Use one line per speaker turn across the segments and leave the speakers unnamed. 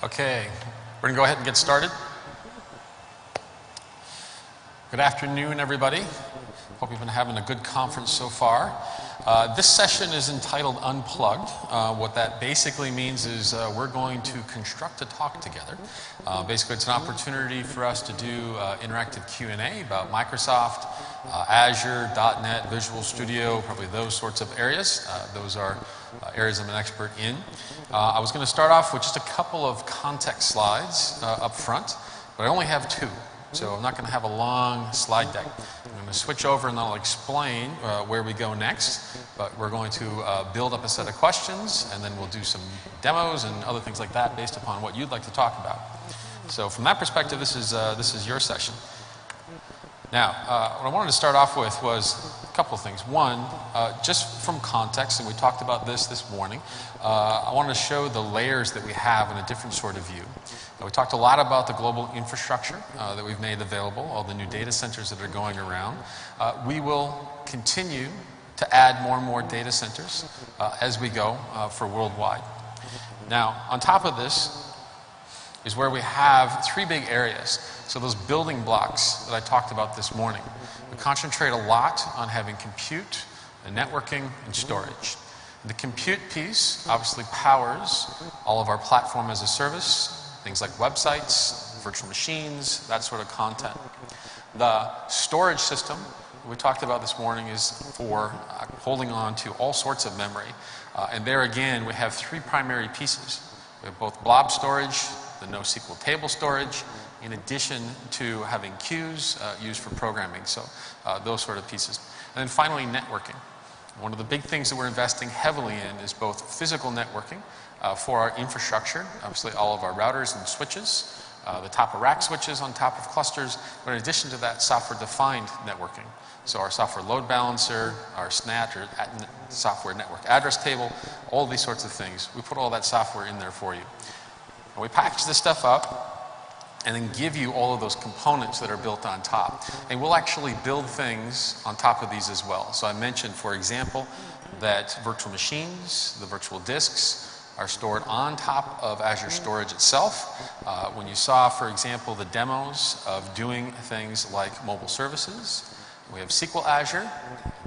Okay, we're going to go ahead and get started. Good afternoon, everybody. Hope you've been having a good conference so far. This session is entitled Unplugged. What that basically means is we're going to construct a talk together. Basically, it's an opportunity for us to do interactive Q&A about Microsoft, Azure, .NET, Visual Studio, probably those sorts of areas. Those are areas I'm an expert in. I was going to start off with just a couple of context slides up front, but I only have two. So I'm not going to have a long slide deck. I'm going to switch over and I'll explain where we go next. But we're going to build up a set of questions, and then we'll do some demos and other things like that based upon what you'd like to talk about. So from that perspective, this is your session. Now, what I wanted to start off with was a couple of things. One, just from context, and we talked about this morning, I wanted to show the layers that we have in a different sort of view. We talked a lot about the global infrastructure that we've made available, all the new data centers that are going around. We will continue to add more and more data centers as we go for worldwide. Now, on top of this is where we have three big areas. So those building blocks that I talked about this morning. We concentrate a lot on having compute, and networking, and storage. The compute piece obviously powers all of our platform as a service, things like websites, virtual machines, that sort of content. The storage system we talked about this morning is for holding on to all sorts of memory. And there again, we have three primary pieces. We have both blob storage, the NoSQL table storage, in addition to having queues used for programming. So those sort of pieces. And then finally, networking. One of the big things that we're investing heavily in is both physical networking for our infrastructure, obviously all of our routers and switches, the top of rack switches on top of clusters, but in addition to that, software-defined networking. So our software load balancer, our SNAT, or software network address table, all these sorts of things. We put all that software in there for you. And we package this stuff up and then give you all of those components that are built on top. And we'll actually build things on top of these as well. So I mentioned, for example, that virtual machines, the virtual disks, are stored on top of Azure Storage itself. When you saw, for example, the demos of doing things like mobile services, we have SQL Azure,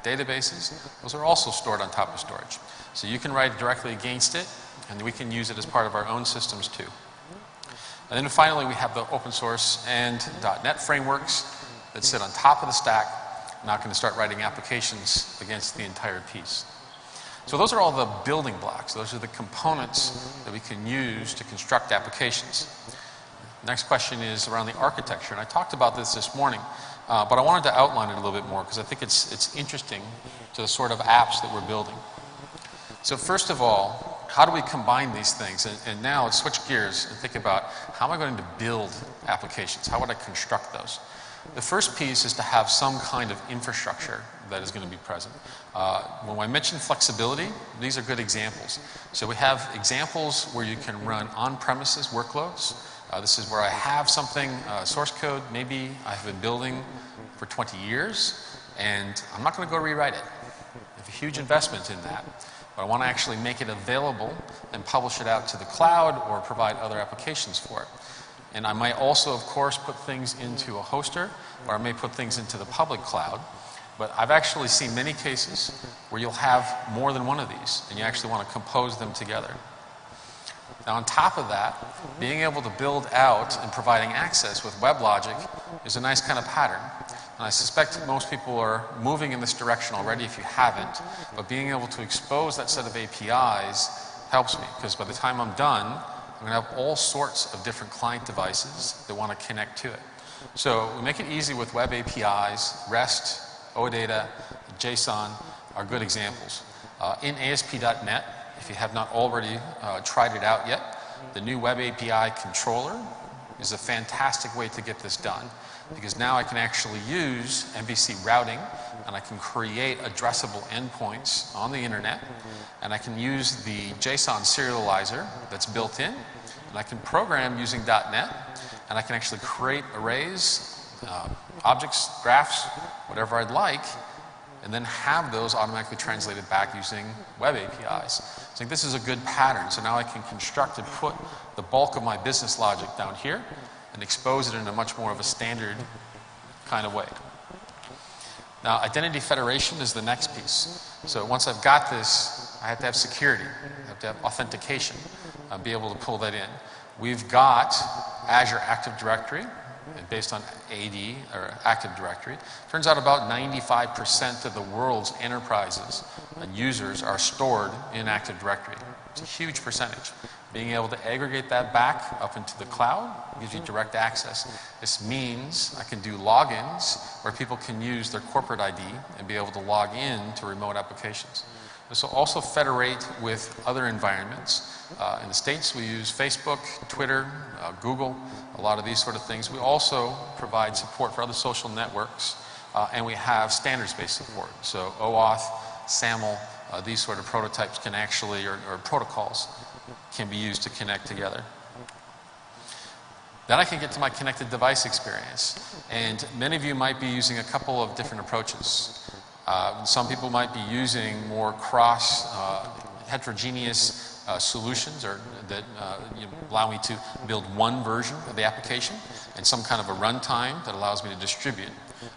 databases, those are also stored on top of storage. So you can write directly against it, and we can use it as part of our own systems too. And then finally, we have the open source and .NET frameworks that sit on top of the stack. I'm not going to start writing applications against the entire piece. So those are all the building blocks. Those are the components that we can use to construct applications. Next question is around the architecture. And I talked about this morning, but I wanted to outline it a little bit more because I think it's interesting to the sort of apps that we're building. So first of all, how do we combine these things? And now let's switch gears and think about how am I going to build applications? How would I construct those? The first piece is to have some kind of infrastructure that is going to be present. When I mention flexibility, these are good examples. So we have examples where you can run on-premises workloads. This is where I have something, source code, maybe I've been building for 20 years, and I'm not going to go rewrite it. I have a huge investment in that. But I want to actually make it available and publish it out to the cloud or provide other applications for it. And I might also, of course, put things into a hoster, or I may put things into the public cloud. But I've actually seen many cases where you'll have more than one of these, and you actually want to compose them together. Now, on top of that, being able to build out and providing access with WebLogic is a nice kind of pattern. And I suspect most people are moving in this direction already if you haven't, but being able to expose that set of APIs helps me, because by the time I'm done, I'm going to have all sorts of different client devices that want to connect to it. So we make it easy with web APIs, REST, OData, JSON are good examples. In ASP.NET, if you have not already tried it out yet, the new web API controller is a fantastic way to get this done. Because now I can actually use MVC routing, and I can create addressable endpoints on the internet, and I can use the JSON serializer that's built in, and I can program using .NET, and I can actually create arrays, objects, graphs, whatever I'd like, and then have those automatically translated back using web APIs. So I think this is a good pattern. So now I can construct and put the bulk of my business logic down here and expose it in a much more of a standard kind of way. Now, identity federation is the next piece. So once I've got this, I have to have security. I have to have authentication. I'll be able to pull that in. We've got Azure Active Directory, based on AD, or Active Directory. Turns out about 95% of the world's enterprises and users are stored in Active Directory. It's a huge percentage. Being able to aggregate that back up into the cloud gives you direct access. This means I can do logins where people can use their corporate ID and be able to log in to remote applications. This will also federate with other environments. In the States, we use Facebook, Twitter, Google, a lot of these sort of things. We also provide support for other social networks, and we have standards-based support. So OAuth, SAML, these sort of prototypes can actually, or protocols, can be used to connect together. Then I can get to my connected device experience. And many of you might be using a couple of different approaches. Some people might be using more heterogeneous solutions or that allow me to build one version of the application and some kind of a runtime that allows me to distribute.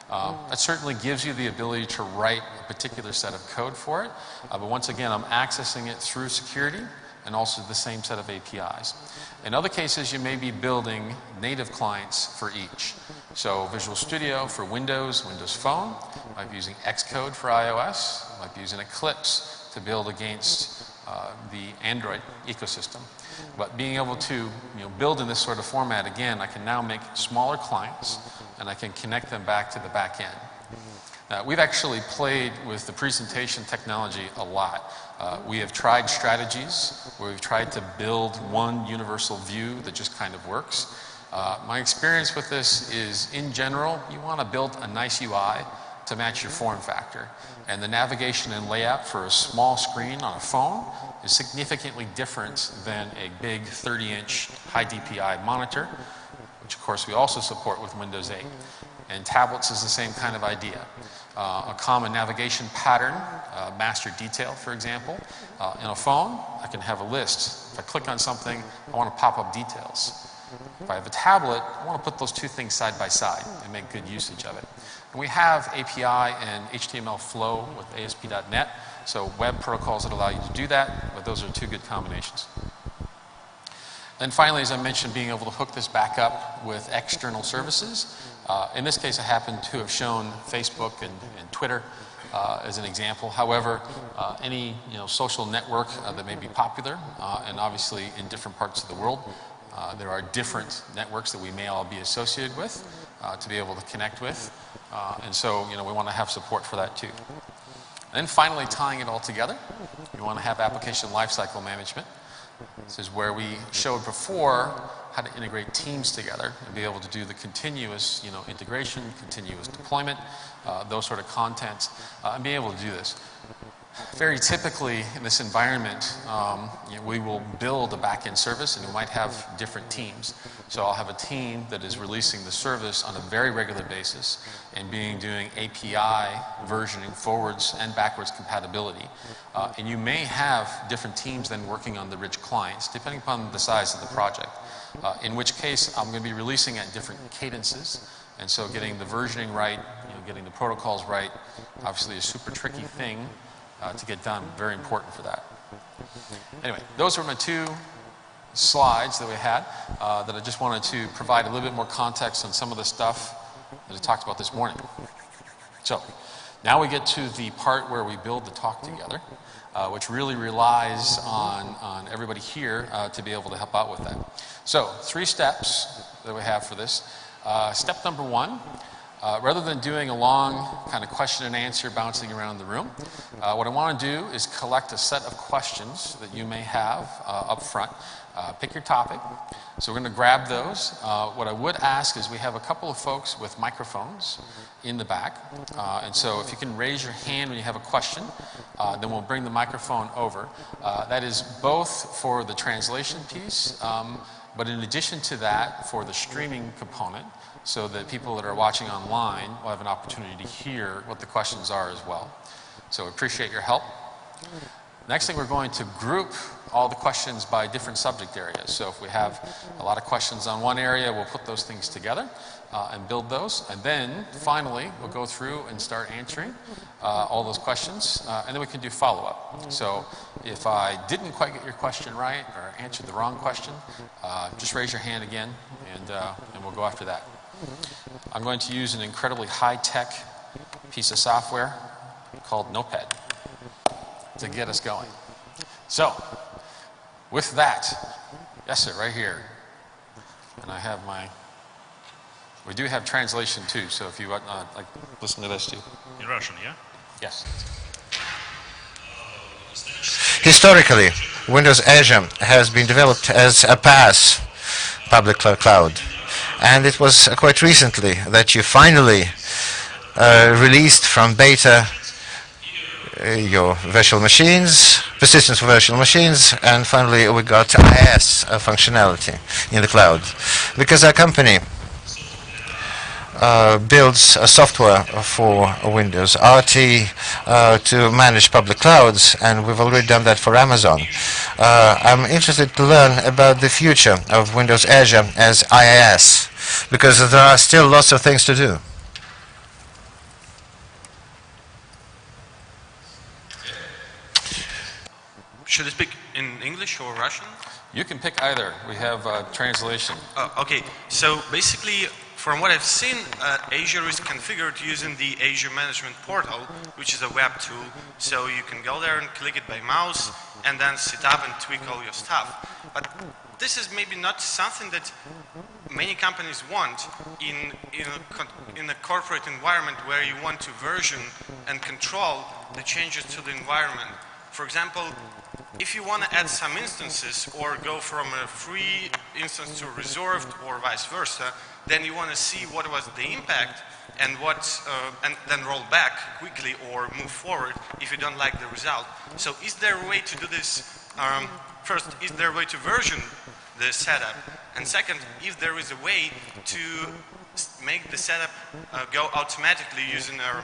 That certainly gives you the ability to write a particular set of code for it. But once again, I'm accessing it through security and also the same set of APIs. In other cases, you may be building native clients for each. So Visual Studio for Windows, Windows Phone, might be using Xcode for iOS, might be using Eclipse to build against the Android ecosystem. But being able to build in this sort of format, again, I can now make smaller clients and I can connect them back to the back end. We've actually played with the presentation technology a lot. We have tried strategies where we've tried to build one universal view that just kind of works. My experience with this is, in general, you want to build a nice UI to match your form factor. And the navigation and layout for a small screen on a phone is significantly different than a big 30-inch high DPI monitor, which of course we also support with Windows 8. And tablets is the same kind of idea. A common navigation pattern, master detail, for example. In a phone, I can have a list. If I click on something, I want to pop up details. If I have a tablet, I want to put those two things side by side and make good usage of it. And we have API and HTML flow with ASP.NET, so web protocols that allow you to do that, but those are two good combinations. Then finally, as I mentioned, being able to hook this back up with external services. In this case, I happen to have shown Facebook and Twitter as an example. However, any social network that may be popular, and obviously in different parts of the world, there are different networks that we may all be associated with to be able to connect with. And so, we want to have support for that too. And then finally, tying it all together, we want to have application lifecycle management. This is where we showed before how to integrate teams together and be able to do the continuous, integration, continuous deployment, those sort of contents, and be able to do this. Very typically in this environment, we will build a back-end service and we might have different teams. So I'll have a team that is releasing the service on a very regular basis and doing API versioning, forwards and backwards compatibility. And you may have different teams then working on the rich clients, depending upon the size of the project. In which case, I'm going to be releasing at different cadences. And so getting the versioning right, getting the protocols right, obviously a super tricky thing to get done, very important for that. Anyway, those are my two slides that we had that I just wanted to provide a little bit more context on some of the stuff that I talked about this morning. So now we get to the part where we build the talk together, which really relies on everybody here to be able to help out with that. So 3 steps that we have for this. Step number 1, rather than doing a long kind of question and answer bouncing around the room, what I want to do is collect a set of questions that you may have up front. Pick your topic. So we're going to grab those. What I would ask is we have a couple of folks with microphones in the back. And so if you can raise your hand when you have a question, then we'll bring the microphone over. That is both for the translation piece, But in addition to that, for the streaming component, so that people that are watching online will have an opportunity to hear what the questions are as well. So appreciate your help. Next thing, we're going to group all the questions by different subject areas. So if we have a lot of questions on one area, we'll put those things together and build those. And then finally, we'll go through and start answering all those questions. And then we can do follow-up. So if I didn't quite get your question right or answered the wrong question, just raise your hand again and we'll go after that. I'm going to use an incredibly high-tech piece of software called Notepad to get us going. So, with that, yes sir, right here. And I have we do have translation too, so if you like listen to this too.
In Russian, yeah?
Yes.
Historically, Windows Azure has been developed as a PaaS, public cloud. And it was quite recently that you finally released from beta your virtual machines, persistence for virtual machines, and finally we got IaaS functionality in the cloud. Because our company builds a software for Windows RT to manage public clouds, and we've already done that for Amazon. I'm interested to learn about the future of Windows Azure as IaaS, because there are still lots of things to do.
Should I speak in English or Russian?
You can pick either. We have translation.
Okay, so basically, from what I've seen, Azure is configured using the Azure Management Portal, which is a web tool. So you can go there and click it by mouse and then set up and tweak all your stuff. But this is maybe not something that many companies want in a corporate environment where you want to version and control the changes to the environment. For example, if you want to add some instances or go from a free instance to reserved or vice versa, then you want to see what was the impact and and then roll back quickly or move forward if you don't like the result. So is there a way to do this? First, is there a way to version the setup? And second, if there is a way to make the setup go automatically using a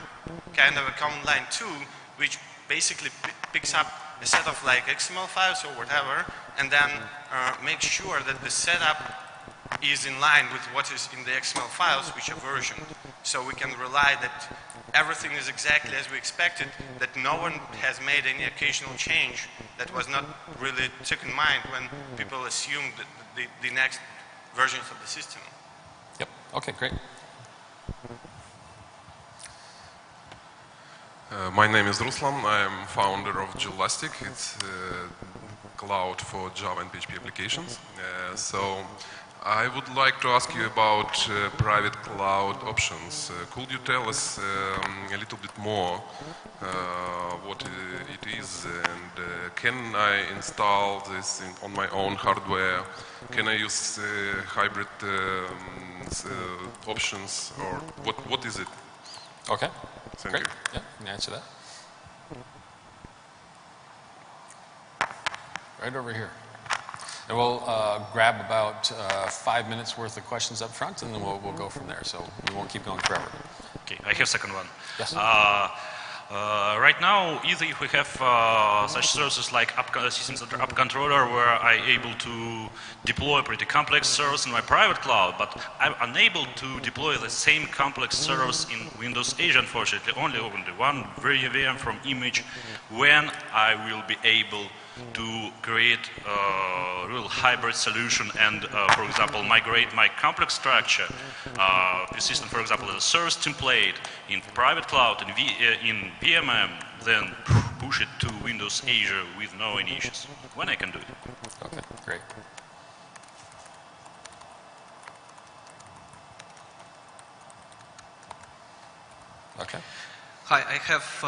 kind of a command line tool, which basically picks up a set of like XML files or whatever, and then makes sure that the setup is in line with what is in the XML files which are versioned. So we can rely that everything is exactly as we expected, that no one has made any occasional change that was not really took in mind when people assumed the next versions of the system.
Yep, okay, great.
My name is Ruslan. I am founder of Jelastic. It's a cloud for Java and PHP applications. So I would like to ask you about private cloud options. Could you tell us a little bit more what it is, and can I install this on my own hardware? Can I use hybrid options, or what is it?
Okay.
Thank
Great.
you.
Yeah, can answer that. Right over here. And we'll grab about 5 minutes worth of questions up front, and then we'll go from there. So we won't keep going forever.
Okay, I have second one.
Yes.
Right now, either we have such services like systems under app controller, where I'm able to deploy pretty complex service in my private cloud, but I'm unable to deploy the same complex service in Windows Azure, unfortunately, only one VM from image, when I will be able to create a real hybrid solution and, for example, migrate my complex structure, persistent, for example, as a service template in private cloud in VMM, then push it to Windows Azure with no any issues. When I can do it.
Okay, great. Okay.
Hi, I have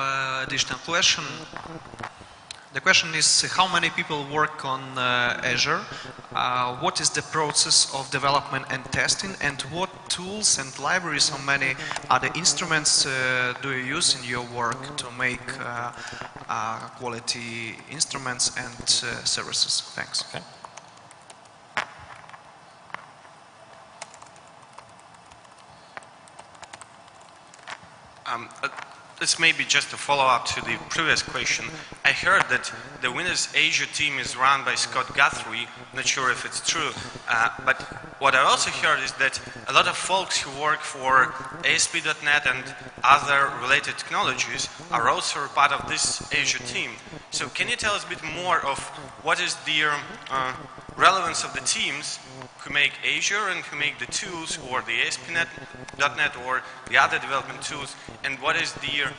additional question. The question is, how many people work on Azure? What is the process of development and testing? And what tools and libraries, how many other instruments do you use in your work to make quality instruments and services? Thanks.
Okay.
This may be just a follow-up to the previous question. I heard that the Windows Azure team is run by Scott Guthrie. Not sure if it's true, but what I also heard is that a lot of folks who work for ASP.NET and other related technologies are also part of this Azure team. So can you tell us a bit more of what is the relevance of the teams who make Azure and who make the tools, or the ASP.NET or the other development tools, and what is the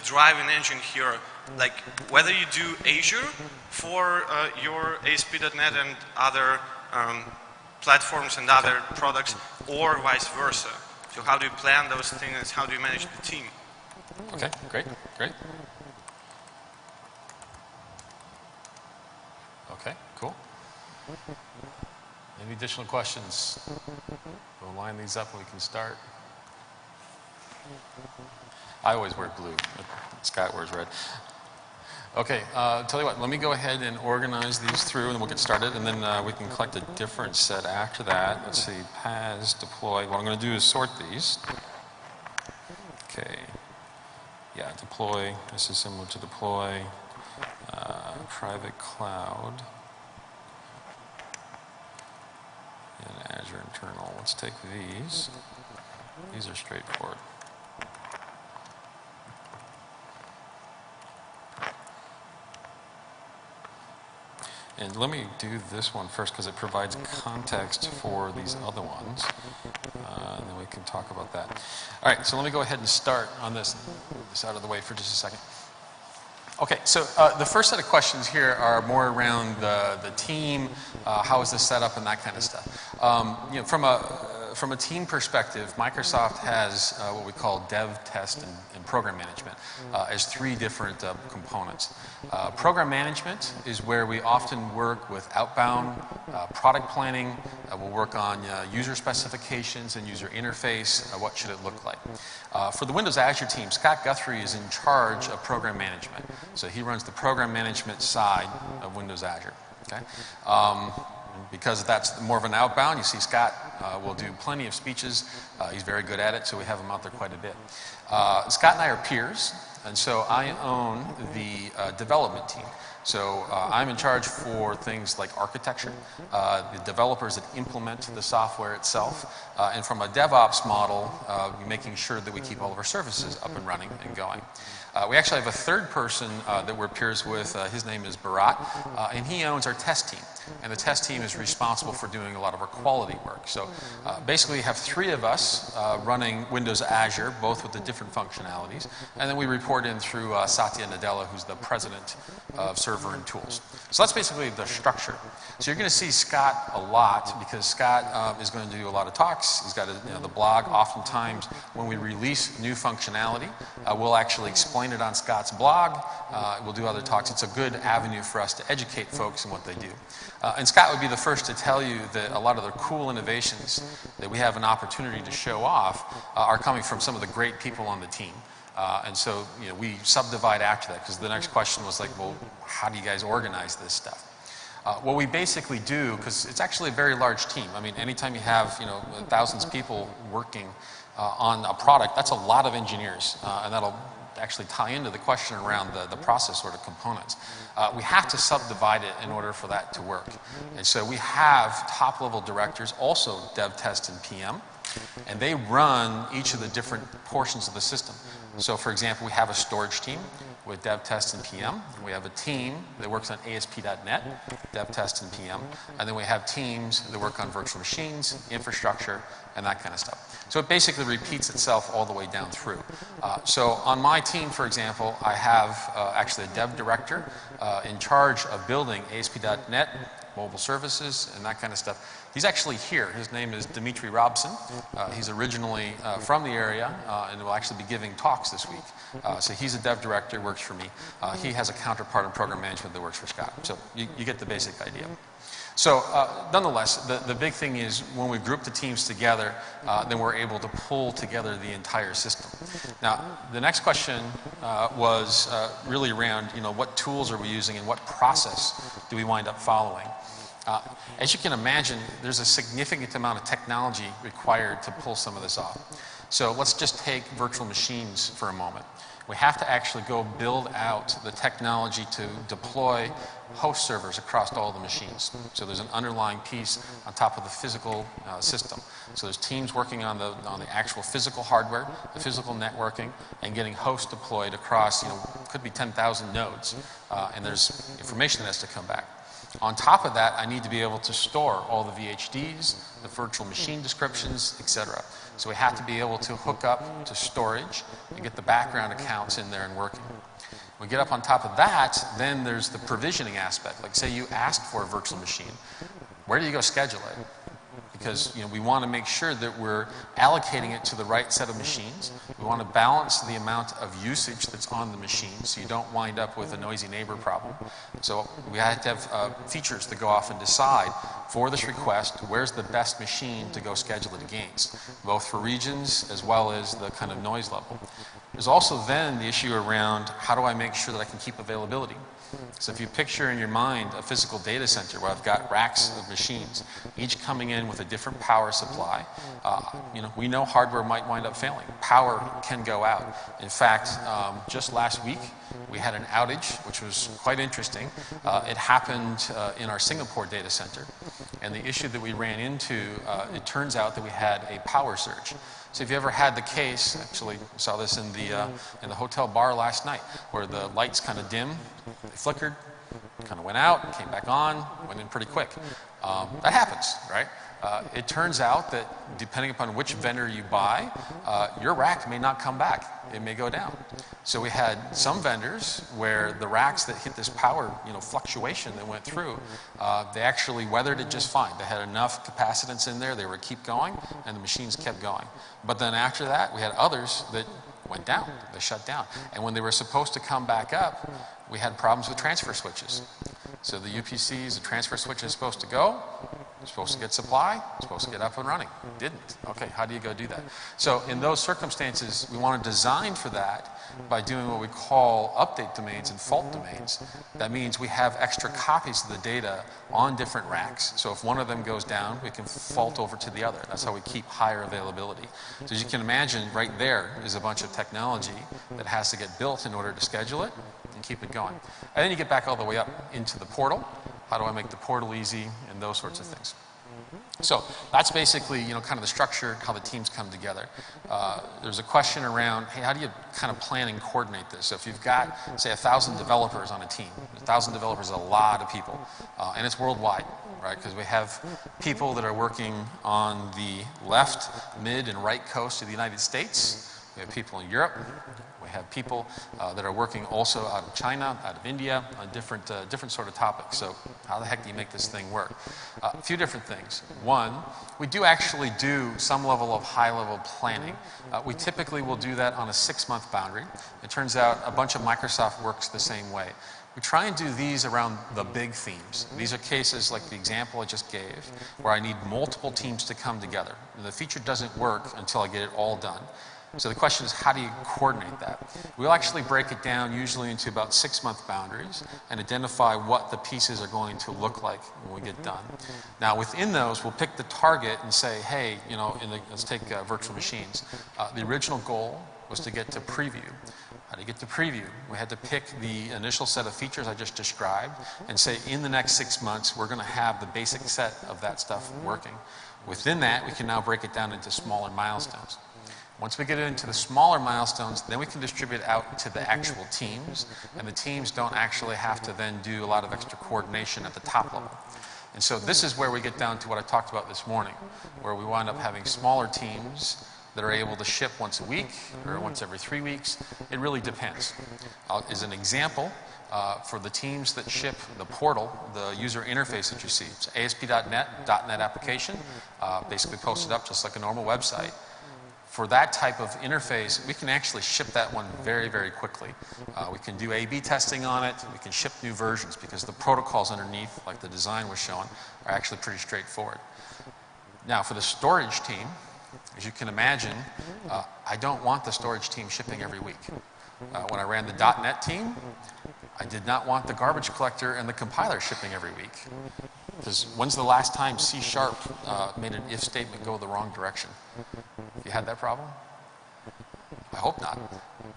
driving engine here? Like whether you do Azure for your ASP.NET and other platforms and other products, or vice versa. So how do you plan those things? How do you manage the team?
Okay, great. Okay, cool. Any additional questions? We'll line these up and we can start. I always wear blue. Scott wears red. Okay, tell you what, let me go ahead and organize these through and we'll get started, and then we can collect a different set after that. Let's see, PAS, deploy. What I'm going to do is sort these. Okay. Yeah, deploy. This is similar to deploy. Private cloud. And Azure internal. Let's take these. These are straightforward. And let me do this one first because it provides context for these other ones. And then we can talk about that. All right, so let me go ahead and start on this out of the way for just a second. Okay, so the first set of questions here are more around the team, how is this set up, and that kind of stuff. You know, from a team perspective, Microsoft has what we call dev, test, and program management as three different components. Program management is where we often work with outbound product planning. We'll work on user specifications and user interface. What should it look like? For the Windows Azure team, Scott Guthrie is in charge of program management. So he runs the program management side of Windows Azure. Okay? Because that's more of an outbound, you see Scott will do plenty of speeches. He's very good at it, so we have him out there quite a bit. Scott and I are peers, and so I own the development team. So I'm in charge for things like architecture, the developers that implement the software itself, and from a DevOps model, making sure that we keep all of our services up and running and going. We actually have a third person that we're peers with. His name is Bharat, and he owns our test team. And the test team is responsible for doing a lot of our quality work. So basically, we have three of us running Windows Azure, both with the different functionalities. And then we report in through Satya Nadella, who's the president of server and tools. So that's basically the structure. So you're going to see Scott a lot because Scott is going to do a lot of talks. He's got the blog. Oftentimes, when we release new functionality, we'll actually explain it on Scott's blog. We'll do other talks. It's a good avenue for us to educate folks in what they do. And Scott would be the first to tell you that a lot of the cool innovations that we have an opportunity to show off are coming from some of the great people on the team. And so we subdivide after that because the next question was like, well, how do you guys organize this stuff? What we basically do, because it's actually a very large team. I mean, anytime you have thousands of people working on a product, that's a lot of engineers, and that'll actually tie into the question around the process sort of components. We have to subdivide it in order for that to work. And so we have top-level directors, also dev, test, and PM, and they run each of the different portions of the system. So for example, we have a storage team with dev, test, and PM. We have a team that works on ASP.NET, dev, test, and PM. And then we have teams that work on virtual machines, infrastructure, and that kind of stuff. So it basically repeats itself all the way down through. So on my team, for example, I have actually a dev director in charge of building ASP.NET, mobile services, and that kind of stuff. He's actually here. His name is Dimitri Robson. He's originally from the area and will actually be giving talks this week. So he's a dev director, works for me. He has a counterpart in program management that works for Scott. So you get the basic idea. So nonetheless, the big thing is when we group the teams together, then we're able to pull together the entire system. Now, the next question was really around, what tools are we using and what process do we wind up following? As you can imagine, there's a significant amount of technology required to pull some of this off. So let's just take virtual machines for a moment. We have to actually go build out the technology to deploy host servers across all the machines. So there's an underlying piece on top of the physical system. So there's teams working on the actual physical hardware, the physical networking, and getting hosts deployed across, could be 10,000 nodes, and there's information that has to come back. On top of that, I need to be able to store all the VHDs, the virtual machine descriptions, etc. So we have to be able to hook up to storage and get the background accounts in there and working. We get up on top of that, then there's the provisioning aspect. Like say you asked for a virtual machine, where do you go schedule it? Because we want to make sure that we're allocating it to the right set of machines. We want to balance the amount of usage that's on the machine so you don't wind up with a noisy neighbor problem. So we have to have features that go off and decide for this request where's the best machine to go schedule it against, both for regions as well as the kind of noise level. There's also then the issue around how do I make sure that I can keep availability. So if you picture in your mind a physical data center where I've got racks of machines, each coming in with a different power supply, we know hardware might wind up failing. Power can go out. In fact, just last week, we had an outage, which was quite interesting. It happened in our Singapore data center. And the issue that we ran into, it turns out that we had a power surge. So if you ever had the case, actually saw this in the hotel bar last night, where the lights kind of dim, they flickered, kind of went out, came back on, went in pretty quick. That happens, right? It turns out that depending upon which vendor you buy, your rack may not come back. It may go down. So we had some vendors where the racks that hit this power fluctuation that went through, they actually weathered it just fine. They had enough capacitance in there, they were keep going, and the machines kept going. But then after that, we had others that went down, they shut down. And when they were supposed to come back up, we had problems with transfer switches. So the UPCs, the transfer switch is supposed to go, it's supposed to get supply, it's supposed to get up and running. Didn't. Okay, how do you go do that? So in those circumstances, we want to design for that by doing what we call update domains and fault domains. That means we have extra copies of the data on different racks. So if one of them goes down, we can fault over to the other. That's how we keep higher availability. So as you can imagine, right there is a bunch of technology that has to get built in order to schedule it and keep it going. And then you get back all the way up into the portal. How do I make the portal easy and those sorts of things. So that's basically, kind of the structure, how the teams come together. There's a question around, hey, how do you kind of plan and coordinate this? So if you've got, say, 1,000 developers on a team, 1,000 developers is a lot of people, and it's worldwide, right? Because we have people that are working on the left, mid, and right coast of the United States. We have people in Europe. We have people that are working also out of China, out of India, on different sort of topics. So how the heck do you make this thing work? A few different things. One, we do actually do some level of high-level planning. We typically will do that on a 6-month boundary. It turns out a bunch of Microsoft works the same way. We try and do these around the big themes. These are cases like the example I just gave, where I need multiple teams to come together. The feature doesn't work until I get it all done. So the question is, how do you coordinate that? We'll actually break it down usually into about 6-month boundaries and identify what the pieces are going to look like when we get done. Now within those, we'll pick the target and say, hey, let's take virtual machines. The original goal was to get to preview. How do you get to preview? We had to pick the initial set of features I just described and say, in the next 6 months, we're going to have the basic set of that stuff working. Within that, we can now break it down into smaller milestones. Once we get it into the smaller milestones, then we can distribute it out to the actual teams, and the teams don't actually have to then do a lot of extra coordination at the top level. And so this is where we get down to what I talked about this morning, where we wind up having smaller teams that are able to ship once a week or once every 3 weeks. It really depends. As an example, for the teams that ship the portal, the user interface that you see, it's ASP.NET, .NET application, basically posted up just like a normal website. For that type of interface, we can actually ship that one very, very quickly. We can do A/B testing on it. We can ship new versions because the protocols underneath, like the design was showing, are actually pretty straightforward. Now, for the storage team, as you can imagine, I don't want the storage team shipping every week. When I ran the .NET team, I did not want the garbage collector and the compiler shipping every week. Because when's the last time C# made an if statement go the wrong direction? You had that problem? I hope not.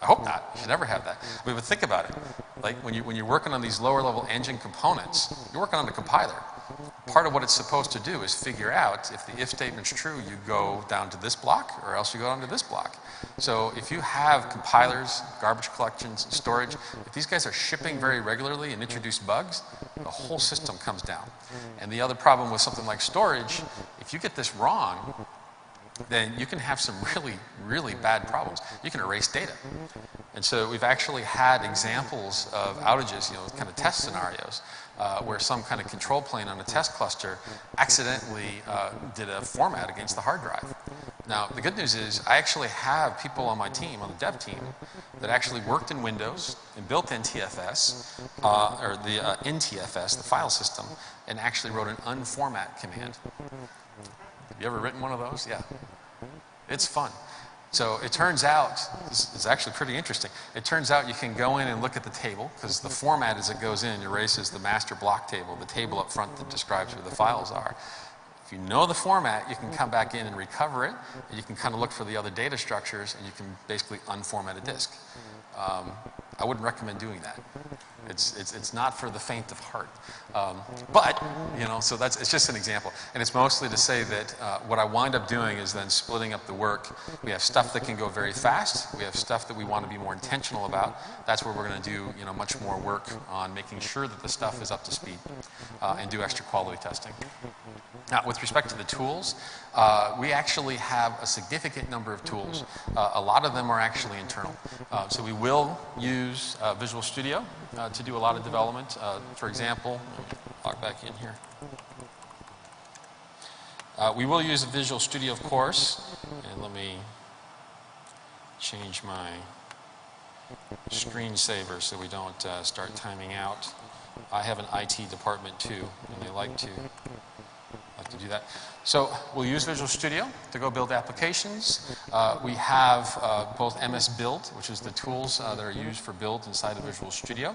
I hope not. You should never have that. I mean, but think about it. Like when you're working on these lower level engine components, you're working on the compiler. Part of what it's supposed to do is figure out if the if statement's true, you go down to this block, or else you go down to this block. So if you have compilers, garbage collections, storage, if these guys are shipping very regularly and introduce bugs, the whole system comes down. And the other problem with something like storage, if you get this wrong, then you can have some really, really bad problems. You can erase data. And so we've actually had examples of outages, kind of test scenarios, where some kind of control plane on a test cluster accidentally did a format against the hard drive. Now, the good news is I actually have people on my team, on the dev team, that actually worked in Windows and built NTFS, or the NTFS, the file system, and actually wrote an unformat command. Have you ever written one of those? Yeah. It's fun. So it turns out, this is actually pretty interesting, it turns out you can go in and look at the table, because the format as it goes in erases the master block table, the table up front that describes where the files are. If you know the format, you can come back in and recover it, and you can kind of look for the other data structures, and you can basically unformat a disk. I wouldn't recommend doing that. It's not for the faint of heart. But, so it's just an example. And it's mostly to say that what I wind up doing is then splitting up the work. We have stuff that can go very fast. We have stuff that we want to be more intentional about. That's where we're going to do, much more work on making sure that the stuff is up to speed and do extra quality testing. Now, with respect to the tools, we actually have a significant number of tools. A lot of them are actually internal. So we will use Visual Studio to do a lot of development. For example, let me log back in here. We will use Visual Studio, of course. And let me change my screensaver so we don't start timing out. I have an IT department too, and they like to do that. So we'll use Visual Studio to go build applications. We have both MS Build, which is the tools that are used for build inside of Visual Studio.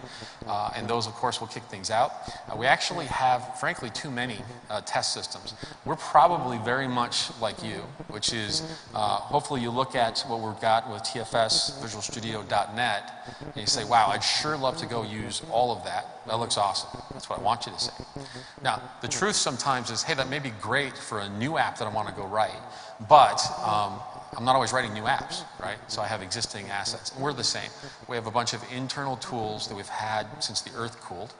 And those, of course, will kick things out. We actually have, frankly, too many test systems. We're probably very much like you, which is hopefully you look at what we've got with TFS, VisualStudio.net, and you say, wow, I'd sure love to go use all of that. That looks awesome. That's what I want you to say. Now, the truth sometimes is, hey, that may be great for a new app that I want to go write, but I'm not always writing new apps, right? So I have existing assets. And we're the same. We have a bunch of internal tools that we've had since the earth cooled,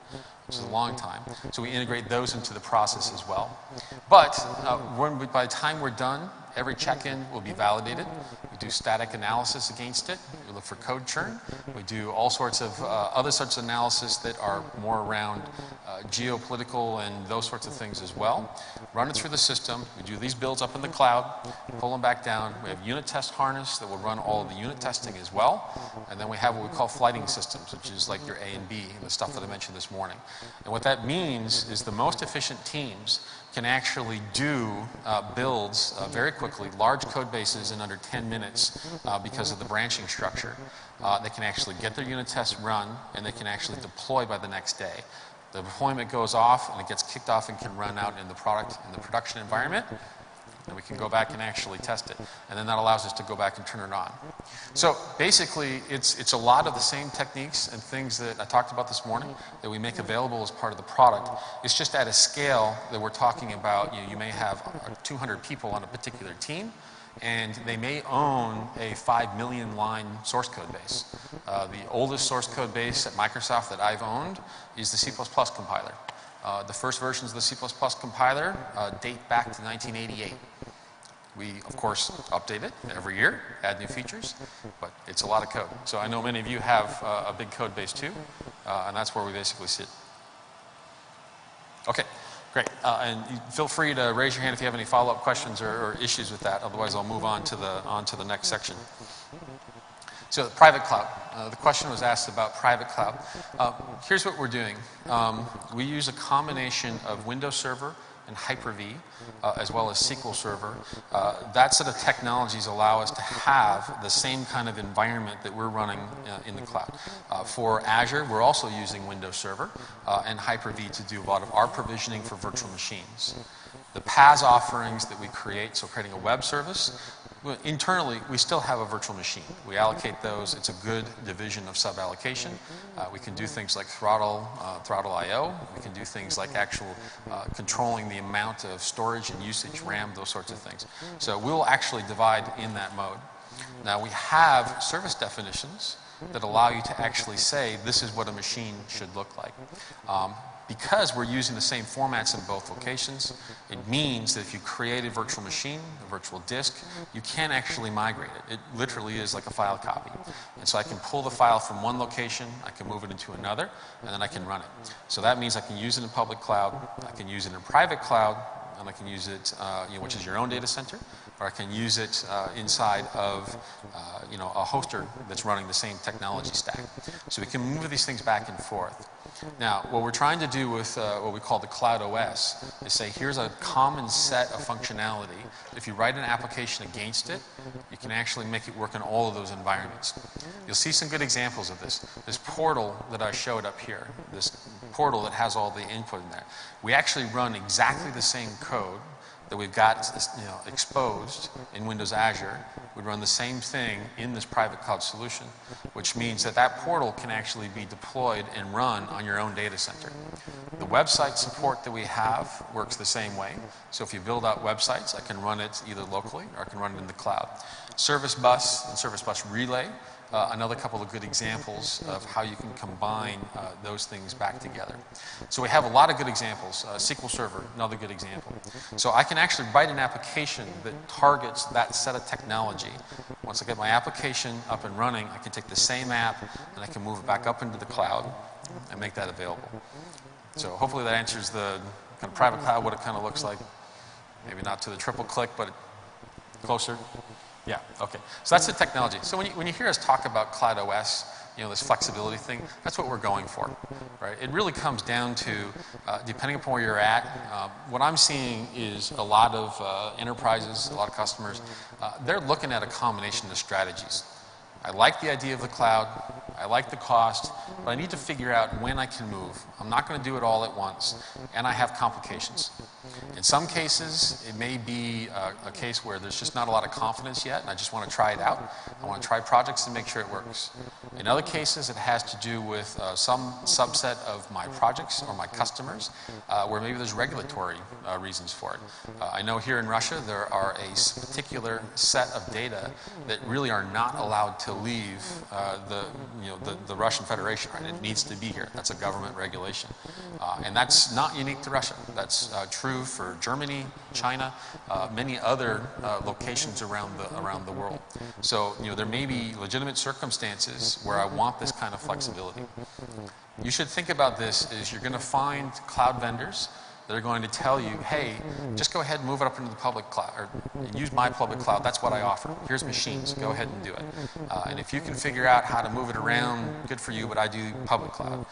which is a long time. So we integrate those into the process as well. But by the time we're done, every check-in will be validated. We do static analysis against it. We look for code churn. We do all sorts of other sorts of analysis that are more around geopolitical and those sorts of things as well. Run it through the system. We do these builds up in the cloud, pull them back down. We have unit test harness that will run all of the unit testing as well. And then we have what we call flighting systems, which is like your A and B, and the stuff that I mentioned this morning. And what that means is the most efficient teams can actually do builds very quickly, large code bases in under 10 minutes because of the branching structure. They can actually get their unit tests run, and they can actually deploy by the next day. The deployment goes off, and it gets kicked off and can run out in the production environment, and we can go back and actually test it. And then that allows us to go back and turn it on. So basically, it's a lot of the same techniques and things that I talked about this morning that we make available as part of the product. It's just at a scale that we're talking about. You may have 200 people on a particular team, and they may own a 5 million line source code base. The oldest source code base at Microsoft that I've owned is the C++ compiler. The first versions of the C++ compiler date back to 1988. We, of course, update it every year, add new features, but it's a lot of code. So I know many of you have a big code base too, and that's where we basically sit. Okay, great. And feel free to raise your hand if you have any follow-up questions or issues with that. Otherwise, I'll move on to the next section. So, private cloud. The question was asked about private cloud. Here's what we're doing. We use a combination of Windows Server and Hyper-V, as well as SQL Server. That set of technologies allow us to have the same kind of environment that we're running in the cloud. For Azure, we're also using Windows Server and Hyper-V to do a lot of our provisioning for virtual machines. The PaaS offerings that we create, so creating a web service, Well, internally, we still have a virtual machine. We allocate those. It's a good division of sub-allocation. We can do things like throttle I/O. We can do things like actual controlling the amount of storage and usage, RAM, those sorts of things. So we'll actually divide in that mode. Now we have service definitions that allow you to actually say this is what a machine should look like. Because we're using the same formats in both locations, it means that if you create a virtual machine, a virtual disk, you can actually migrate it. It literally is like a file copy. And so I can pull the file from one location, I can move it into another, and then I can run it. So that means I can use it in public cloud, I can use it in private cloud, and I can use it, which is your own data center, or I can use it inside of a hoster that's running the same technology stack. So we can move these things back and forth. Now, what we're trying to do with what we call the Cloud OS is say, here's a common set of functionality. If you write an application against it, you can actually make it work in all of those environments. You'll see some good examples of this. This portal that I showed up here, this portal that has all the input in there, we actually run exactly the same code that we've got exposed in Windows Azure. We run the same thing in this private cloud solution, which means that that portal can actually be deployed and run on your own data center. The website support that we have works the same way. So if you build out websites, I can run it either locally or I can run it in the cloud. Service Bus and Service Bus Relay, another couple of good examples of how you can combine those things back together. So we have a lot of good examples. SQL Server, another good example. So I can actually write an application that targets that set of technology. Once I get my application up and running, I can take the same app and I can move it back up into the cloud and make that available. So hopefully that answers the kind of private cloud, what it kind of looks like. Maybe not to the triple click, but closer. Yeah, okay. So that's the technology. So when you hear us talk about Cloud OS, this flexibility thing, that's what we're going for, right? It really comes down to, depending upon where you're at, what I'm seeing is a lot of enterprises, a lot of customers, they're looking at a combination of strategies. I like the idea of the cloud, I like the cost, but I need to figure out when I can move. I'm not going to do it all at once, and I have complications. In some cases, it may be a case where there's just not a lot of confidence yet, and I just want to try it out. I want to try projects and make sure it works. In other cases, it has to do with some subset of my projects or my customers, where maybe there's regulatory reasons for it. I know here in Russia, there are a particular set of data that really are not allowed to leave the Russian Federation, right? It needs to be here. That's a government regulation. And that's not unique to Russia. That's true for Germany, China, many other locations around the world. So, there may be legitimate circumstances where I want this kind of flexibility. You should think about this as you're going to find cloud vendors that are going to tell you, hey, just go ahead and move it up into the public cloud, or use my public cloud, that's what I offer. Here's machines, go ahead and do it. And if you can figure out how to move it around, good for you, but I do public cloud.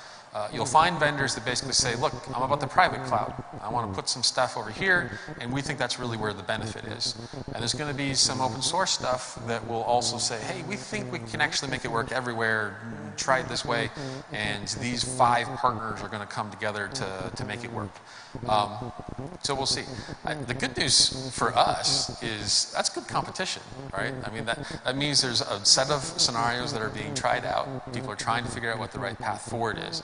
You'll find vendors that basically say, look, I'm about the private cloud. I want to put some stuff over here, and we think that's really where the benefit is. And there's going to be some open source stuff that will also say, hey, we think we can actually make it work everywhere, try it this way, and these 5 partners are going to come together to make it work. So we'll see. The good news for us is that's good competition, right? I mean, that means there's a set of scenarios that are being tried out. People are trying to figure out what the right path forward is.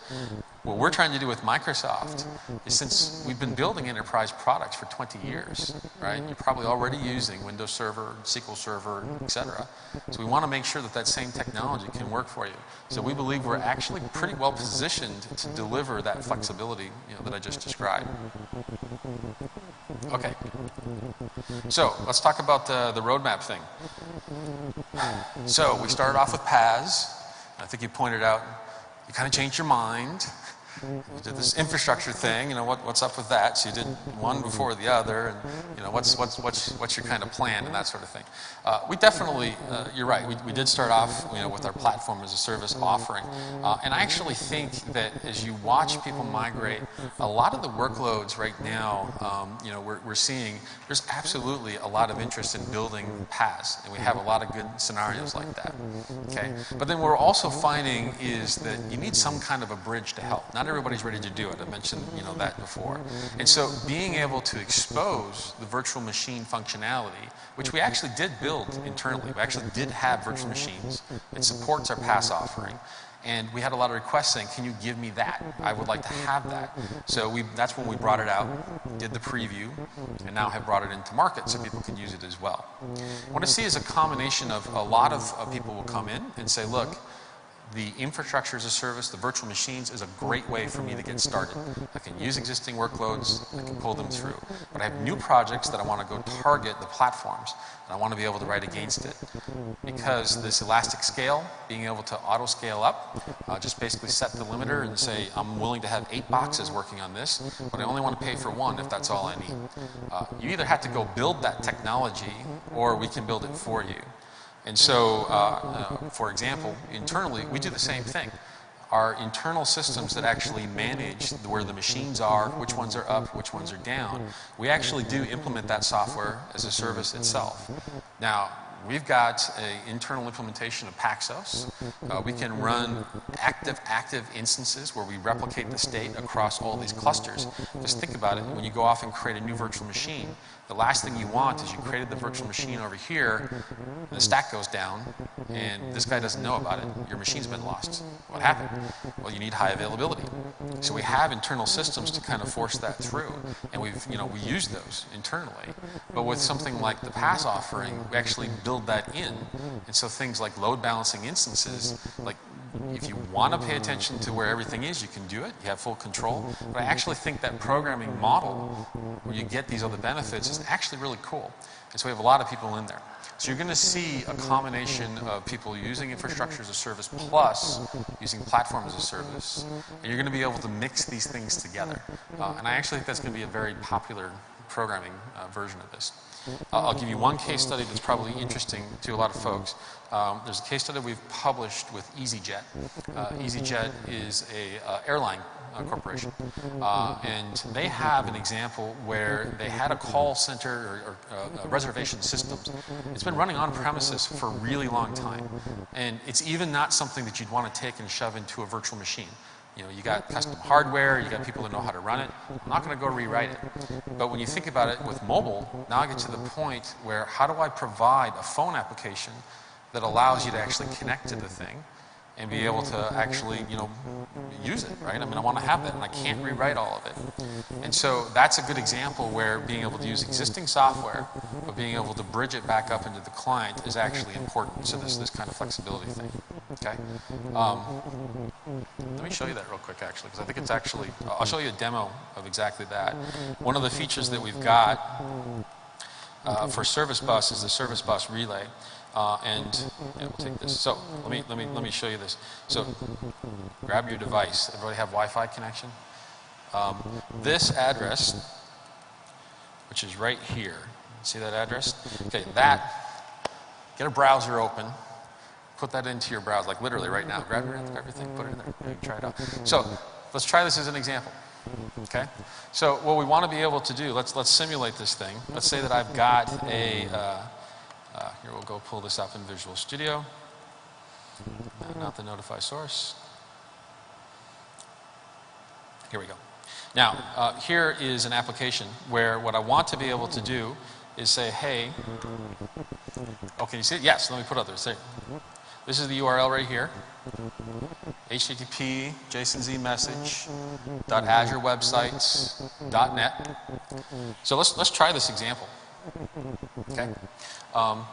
What we're trying to do with Microsoft is, since we've been building enterprise products for 20 years, right? You're probably already using Windows Server, SQL Server, etc. So we want to make sure that that same technology can work for you. So we believe we're actually pretty well positioned to deliver that flexibility, that I just described. Okay. So let's talk about the roadmap thing. So we started off with PaaS. I think you pointed out you kind of changed your mind. You did this infrastructure thing, what's up with that? So you did one before the other, and what's your kind of plan and that sort of thing. We definitely, you're right, we did start off with our platform as a service offering. And I actually think that as you watch people migrate, a lot of the workloads right now, we're seeing there's absolutely a lot of interest in building PaaS, and we have a lot of good scenarios like that. Okay? But then what we're also finding is that you need some kind of a bridge to help. Not not everybody's ready to do it. I mentioned that before. And so being able to expose the virtual machine functionality, which we actually did build internally. We actually did have virtual machines. It supports our PaaS offering. And we had a lot of requests saying, can you give me that? I would like to have that. So that's when we brought it out, did the preview, and now have brought it into market so people can use it as well. What I see is a combination of a lot of people will come in and say, look, the infrastructure as a service, the virtual machines, is a great way for me to get started. I can use existing workloads, I can pull them through. But I have new projects that I want to go target the platforms, and I want to be able to write against it. Because this elastic scale, being able to auto scale up, just basically set the limiter and say, I'm willing to have 8 boxes working on this, but I only want to pay for 1 if that's all I need. You either have to go build that technology, or we can build it for you. And so, for example, internally, we do the same thing. Our internal systems that actually manage where the machines are, which ones are up, which ones are down, we actually do implement that software as a service itself. Now, we've got an internal implementation of Paxos. We can run active instances where we replicate the state across all these clusters. Just think about it. When you go off and create a new virtual machine, the last thing you want is you created the virtual machine over here, the stack goes down, and this guy doesn't know about it. Your machine's been lost. What happened? Well, you need high availability. So we have internal systems to kind of force that through, and we use those internally. But with something like the PaaS offering, we actually build that in. And so things like load balancing instances, like if you want to pay attention to where everything is, you can do it. You have full control. But I actually think that programming model, where you get these other benefits, is actually really cool. And so we have a lot of people in there. So you're going to see a combination of people using infrastructure as a service plus using platform as a service. And you're going to be able to mix these things together. And I actually think that's going to be a very popular programming version of this. I'll give you one case study that's probably interesting to a lot of folks. There's a case study we've published with EasyJet. EasyJet is an airline corporation. And they have an example where they had a call center or reservation systems. It's been running on premises for a really long time. And it's even not something that you'd want to take and shove into a virtual machine. You got custom hardware, you got people that know how to run it. I'm not going to go rewrite it. But when you think about it with mobile, now I get to the point where how do I provide a phone application that allows you to actually connect to the thing and be able to actually, use it, right? I mean, I want to have that, and I can't rewrite all of it. And so that's a good example where being able to use existing software, but being able to bridge it back up into the client is actually important. So this kind of flexibility thing, okay? Let me show you that real quick, actually, because I think it's actually, I'll show you a demo of exactly that. One of the features that we've got for Service Bus is the Service Bus Relay. We'll take this. So let me show you this. So grab your device. Everybody have Wi-Fi connection? This address, which is right here. See that address? Okay, get a browser open. Put that into your browser, like literally right now. Grab your thing, put it in there. You can try it out. So let's try this as an example. Okay? So what we want to be able to do, let's simulate this thing. Let's say that I've got a here, we'll go pull this up in Visual Studio. Not the notify source. Here we go. Now, here is an application where what I want to be able to do is say, hey, can you see it? Yes, let me put it there. This is the URL right here. http jasonzmessage.azurewebsites.net. So let's try this example. Okay.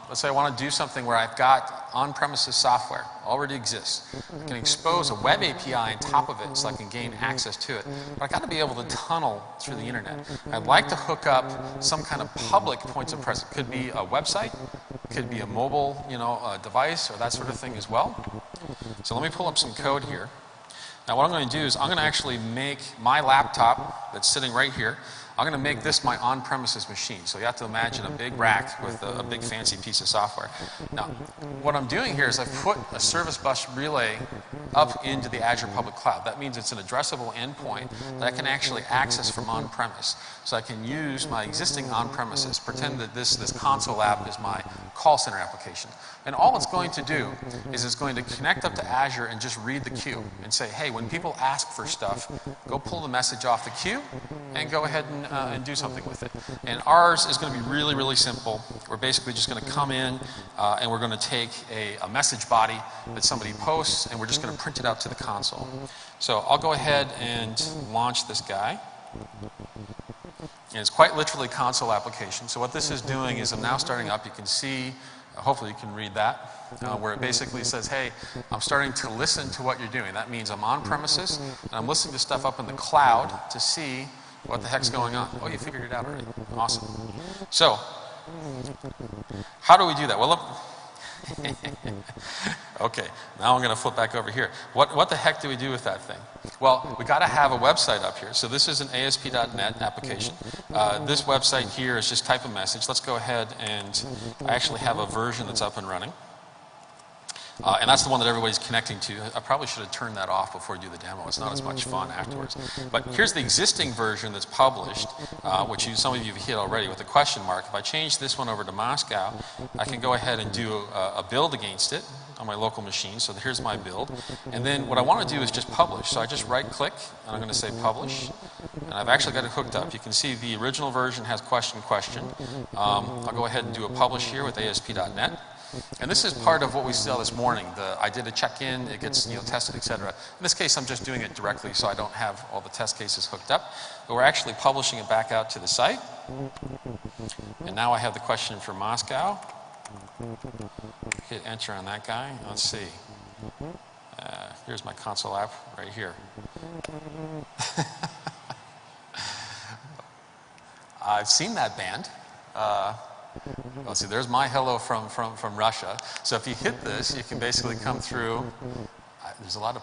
Let's say I want to do something where I've got on-premises software, already exists. I can expose a web API on top of it so I can gain access to it. But I've got to be able to tunnel through the internet. I'd like to hook up some kind of public points of presence. Could be a website, could be a mobile, device or that sort of thing as well. So let me pull up some code here. Now what I'm going to do is I'm going to actually make my laptop that's sitting right here. I'm going to make this my on-premises machine. So you have to imagine a big rack with a big fancy piece of software. Now, what I'm doing here is I've put a service bus relay up into the Azure public cloud. That means it's an addressable endpoint that I can actually access from on-premise. So I can use my existing on-premises, pretend that this console app is my call center application. And all it's going to do is it's going to connect up to Azure and just read the queue and say, hey, when people ask for stuff, go pull the message off the queue and go ahead and do something with it. And ours is going to be really, really simple. We're basically just going to come in and we're going to take a message body that somebody posts and we're just going to print it out to the console. So I'll go ahead and launch this guy. And it's quite literally console application. So what this is doing is I'm now starting up. You can see, hopefully you can read that, where it basically says, hey, I'm starting to listen to what you're doing. That means I'm on premises, and I'm listening to stuff up in the cloud to see what the heck's going on. Oh, you figured it out already. Awesome. So, how do we do that? Well, look. Okay, now I'm going to flip back over here. What the heck do we do with that thing? Well, we got to have a website up here. So this is an ASP.NET application. This website here is just type a message. Let's go ahead and I actually have a version that's up and running. And that's the one that everybody's connecting to. I probably should have turned that off before I do the demo. It's not as much fun afterwards. But here's the existing version that's published, which some of you have hit already with a question mark. If I change this one over to Moscow, I can go ahead and do a build against it on my local machine. So here's my build. And then what I want to do is just publish. So I just right-click, and I'm going to say publish. And I've actually got it hooked up. You can see the original version has question. I'll go ahead and do a publish here with ASP.NET. And this is part of what we saw this morning. I did a check-in, it gets tested, etc. In this case, I'm just doing it directly, so I don't have all the test cases hooked up. But we're actually publishing it back out to the site. And now I have the question for Moscow. Hit enter on that guy. Let's see. Here's my console app right here. I've seen that band. Let's see, there's my hello from Russia. So if you hit this, you can basically come through. There's a lot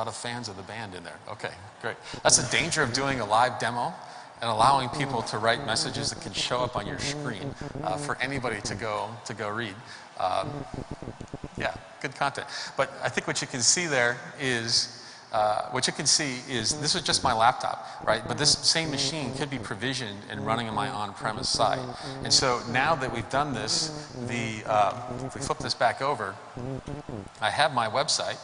of fans of the band in there. Okay, great. That's the danger of doing a live demo and allowing people to write messages that can show up on your screen for anybody to go read. Yeah, good content. But I think what you can see there is this is just my laptop, right? But this same machine could be provisioned and running on my on-premise side. And so now that we've done this, if we flip this back over, I have my website.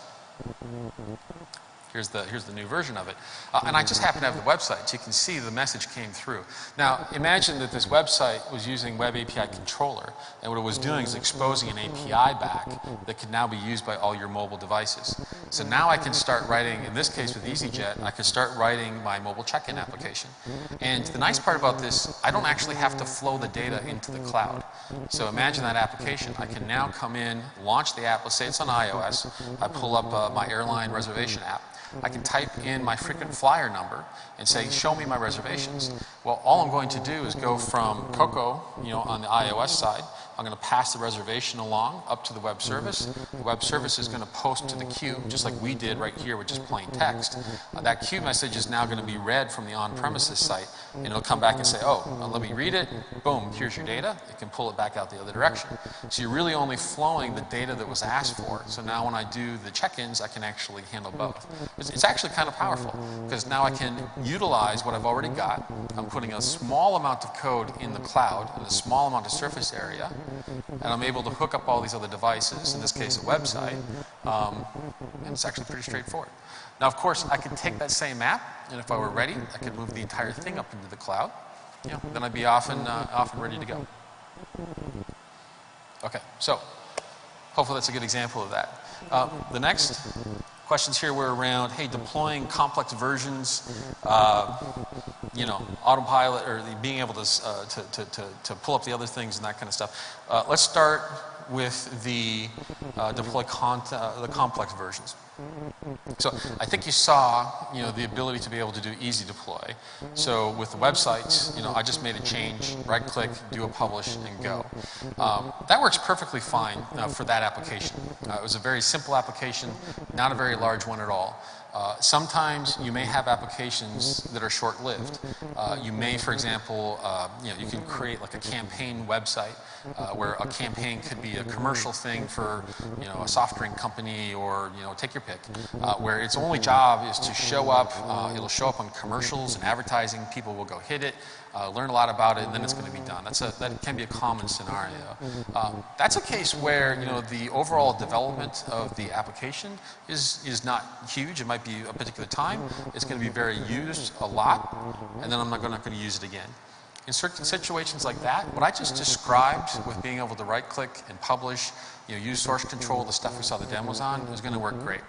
Here's the new version of it. And I just happen to have the website, so you can see the message came through. Now, imagine that this website was using Web API Controller, and what it was doing is exposing an API back that could now be used by all your mobile devices. So now I can start writing, in this case with EasyJet, I can start writing my mobile check-in application. And the nice part about this, I don't actually have to flow the data into the cloud. So imagine that application. I can now come in, launch the app, let's say it's on iOS, I pull up my airline reservation app. I can type in my frequent flyer number and say, show me my reservations. Well, all I'm going to do is go from Coco, on the iOS side. I'm going to pass the reservation along up to the web service. The web service is going to post to the queue, just like we did right here with just plain text. That queue message is now going to be read from the on-premises site, and it'll come back and say, let me read it. Boom, here's your data. You can pull it back out the other direction. So you're really only flowing the data that was asked for. So now when I do the check-ins, I can actually handle both. It's actually kind of powerful, because now I can utilize what I've already got. I'm putting a small amount of code in the cloud and a small amount of surface area, and I'm able to hook up all these other devices, in this case a website, and it's actually pretty straightforward. Now, of course, I could take that same app, and if I were ready, I could move the entire thing up into the cloud. Then I'd be off and ready to go. Okay, so hopefully that's a good example of that. The next questions here were around, hey, deploying complex versions, autopilot, or being able to pull up the other things and that kind of stuff. Let's start with the deploy the complex versions. So I think you saw, the ability to be able to do easy deploy. So with the websites, I just made a change, right-click, do a publish, and go. That works perfectly fine for that application. It was a very simple application, not a very large one at all. Sometimes you may have applications that are short-lived. You may, for example, you can create like a campaign website where a campaign could be a commercial thing for a soft drink company or take your pick, where its only job is to show up. It'll show up on commercials and advertising. People will go hit it, learn a lot about it, and then it's going to be done. That can be a common scenario. That's a case where the overall development of the application is not huge. It might be a particular time. It's going to be very used a lot, and then I'm not going to use it again. In certain situations like that, what I just described with being able to right-click and publish, use source control, the stuff we saw the demos on, is going to work great.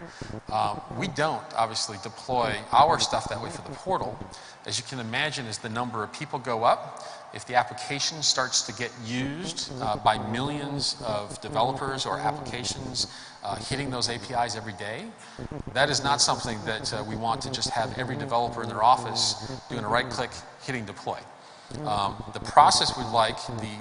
We don't, obviously, deploy our stuff that way for the portal. As you can imagine, as the number of people go up, if the application starts to get used by millions of developers or applications hitting those APIs every day, that is not something that we want to just have every developer in their office doing a right-click, hitting deploy. The process we'd like,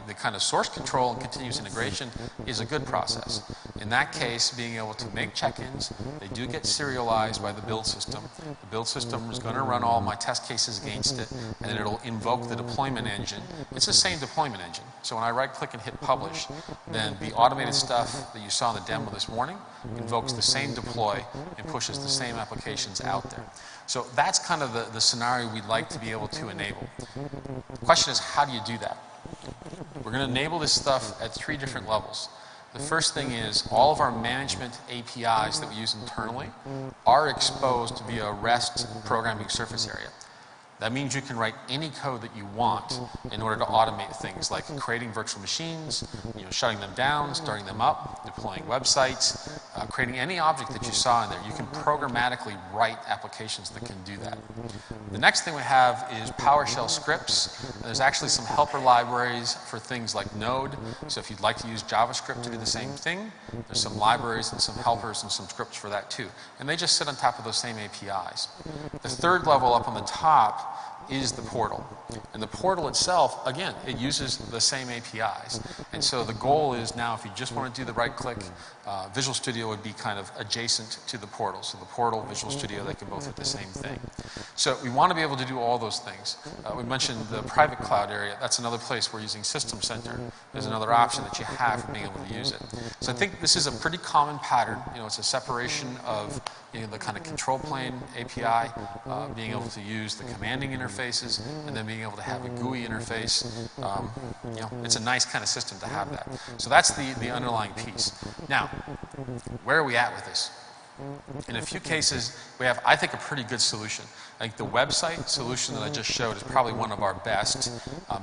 the kind of source control and continuous integration, is a good process. In that case, being able to make check-ins, they do get serialized by the build system. The build system is going to run all my test cases against it, and then it'll invoke the deployment engine. It's the same deployment engine. So when I right-click and hit publish, then the automated stuff that you saw in the demo this morning invokes the same deploy and pushes the same applications out there. So that's kind of the scenario we'd like to be able to enable. The question is, how do you do that? We're going to enable this stuff at 3 different levels. The first thing is all of our management APIs that we use internally are exposed via REST programming surface area. That means you can write any code that you want in order to automate things like creating virtual machines, shutting them down, starting them up, deploying websites, creating any object that you saw in there. You can programmatically write applications that can do that. The next thing we have is PowerShell scripts. There's actually some helper libraries for things like Node. So if you'd like to use JavaScript to do the same thing, there's some libraries and some helpers and some scripts for that too. And they just sit on top of those same APIs. The third level up on the top is the portal. And the portal itself, again, it uses the same APIs. And so the goal is now, if you just want to do the right-click, Visual Studio would be kind of adjacent to the portal. So the portal, Visual Studio, they can both hit the same thing. So we want to be able to do all those things. We mentioned the private cloud area. That's another place we're using System Center. There's another option that you have for being able to use it. So I think this is a pretty common pattern. It's a separation of the kind of control plane API, being able to use the commanding interfaces, and then being able to have a GUI interface. It's a nice kind of system to have that. So that's the underlying piece. Now, where are we at with this? In a few cases, we have, I think, a pretty good solution. I think the website solution that I just showed is probably one of our best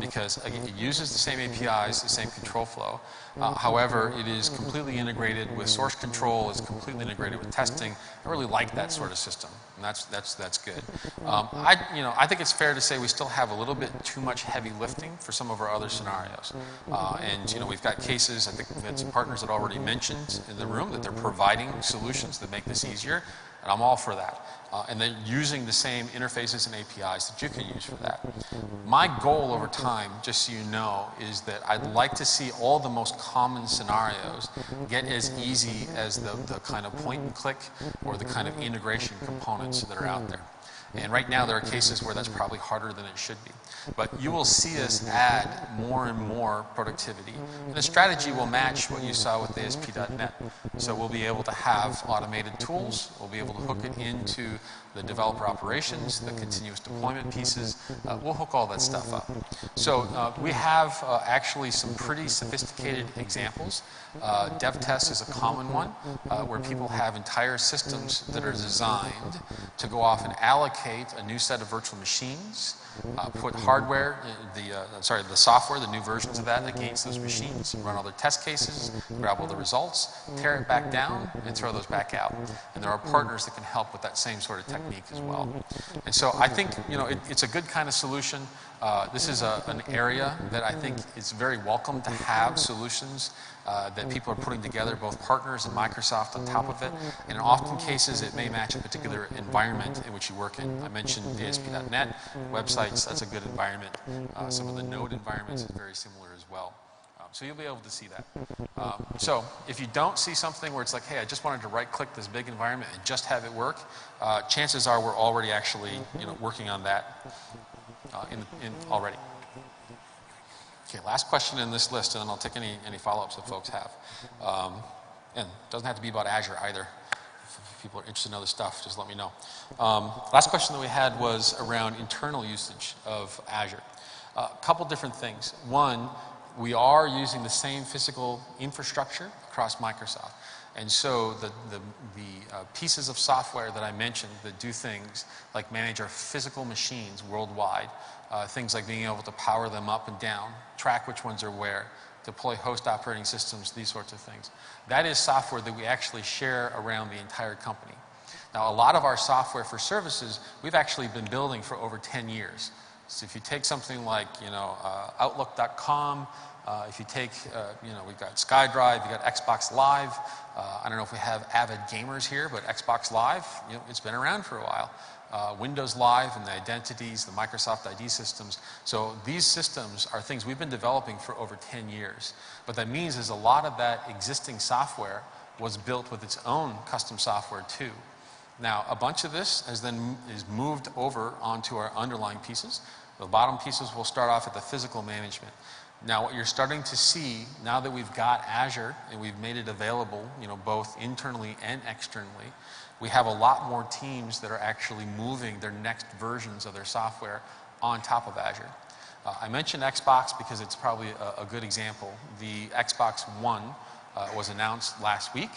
because, again, it uses the same APIs, the same control flow. However, it is completely integrated with source control. It's completely integrated with testing. I really like that sort of system, and that's good. I think it's fair to say we still have a little bit too much heavy lifting for some of our other scenarios. And we've got cases. I think we've had some partners that already mentioned in the room that they're providing solutions that make this easier, and I'm all for that. And then using the same interfaces and APIs that you can use for that. My goal over time, just so you know, is that I'd like to see all the most common scenarios get as easy as the kind of point and click or the kind of integration components that are out there. And right now there are cases where that's probably harder than it should be. But you will see us add more and more productivity. And the strategy will match what you saw with ASP.NET. So we'll be able to have automated tools. We'll be able to hook it into the developer operations, the continuous deployment pieces. We'll hook all that stuff up. So we have actually some pretty sophisticated examples. DevTest is a common one where people have entire systems that are designed to go off and allocate a new set of virtual machines, put hardware, the software, the new versions of that against those machines, run all their test cases, grab all the results, tear it back down, and throw those back out. And there are partners that can help with that same sort of technique as well. And so I think it's a good kind of solution. This is an area that I think is very welcome to have solutions that people are putting together, both partners and Microsoft on top of it. And in often cases, it may match a particular environment in which you work in. I mentioned ASP.NET, websites, that's a good environment. Some of the Node environments is very similar as well. So you'll be able to see that. So if you don't see something where it's like, hey, I just wanted to right-click this big environment and just have it work, chances are we're already actually working on that already. Okay, last question in this list, and then I'll take any follow-ups that folks have. And it doesn't have to be about Azure either. If people are interested in other stuff, just let me know. Last question that we had was around internal usage of Azure. A couple different things. One, we are using the same physical infrastructure across Microsoft. And so the pieces of software that I mentioned that do things like manage our physical machines worldwide, things like being able to power them up and down, track which ones are where, deploy host operating systems, these sorts of things. That is software that we actually share around the entire company. Now, a lot of our software for services, we've actually been building for over 10 years. So if you take something like, Outlook.com, if you take, we've got SkyDrive, you've got Xbox Live. I don't know if we have avid gamers here, but Xbox Live, it's been around for a while. Windows Live and the identities, the Microsoft ID systems. So these systems are things we've been developing for over 10 years. What that means is a lot of that existing software was built with its own custom software too. Now, a bunch of this is moved over onto our underlying pieces. The bottom pieces will start off at the physical management. Now, what you're starting to see, now that we've got Azure and we've made it available, both internally and externally, we have a lot more teams that are actually moving their next versions of their software on top of Azure. I mentioned Xbox because it's probably a good example. The Xbox One was announced last week.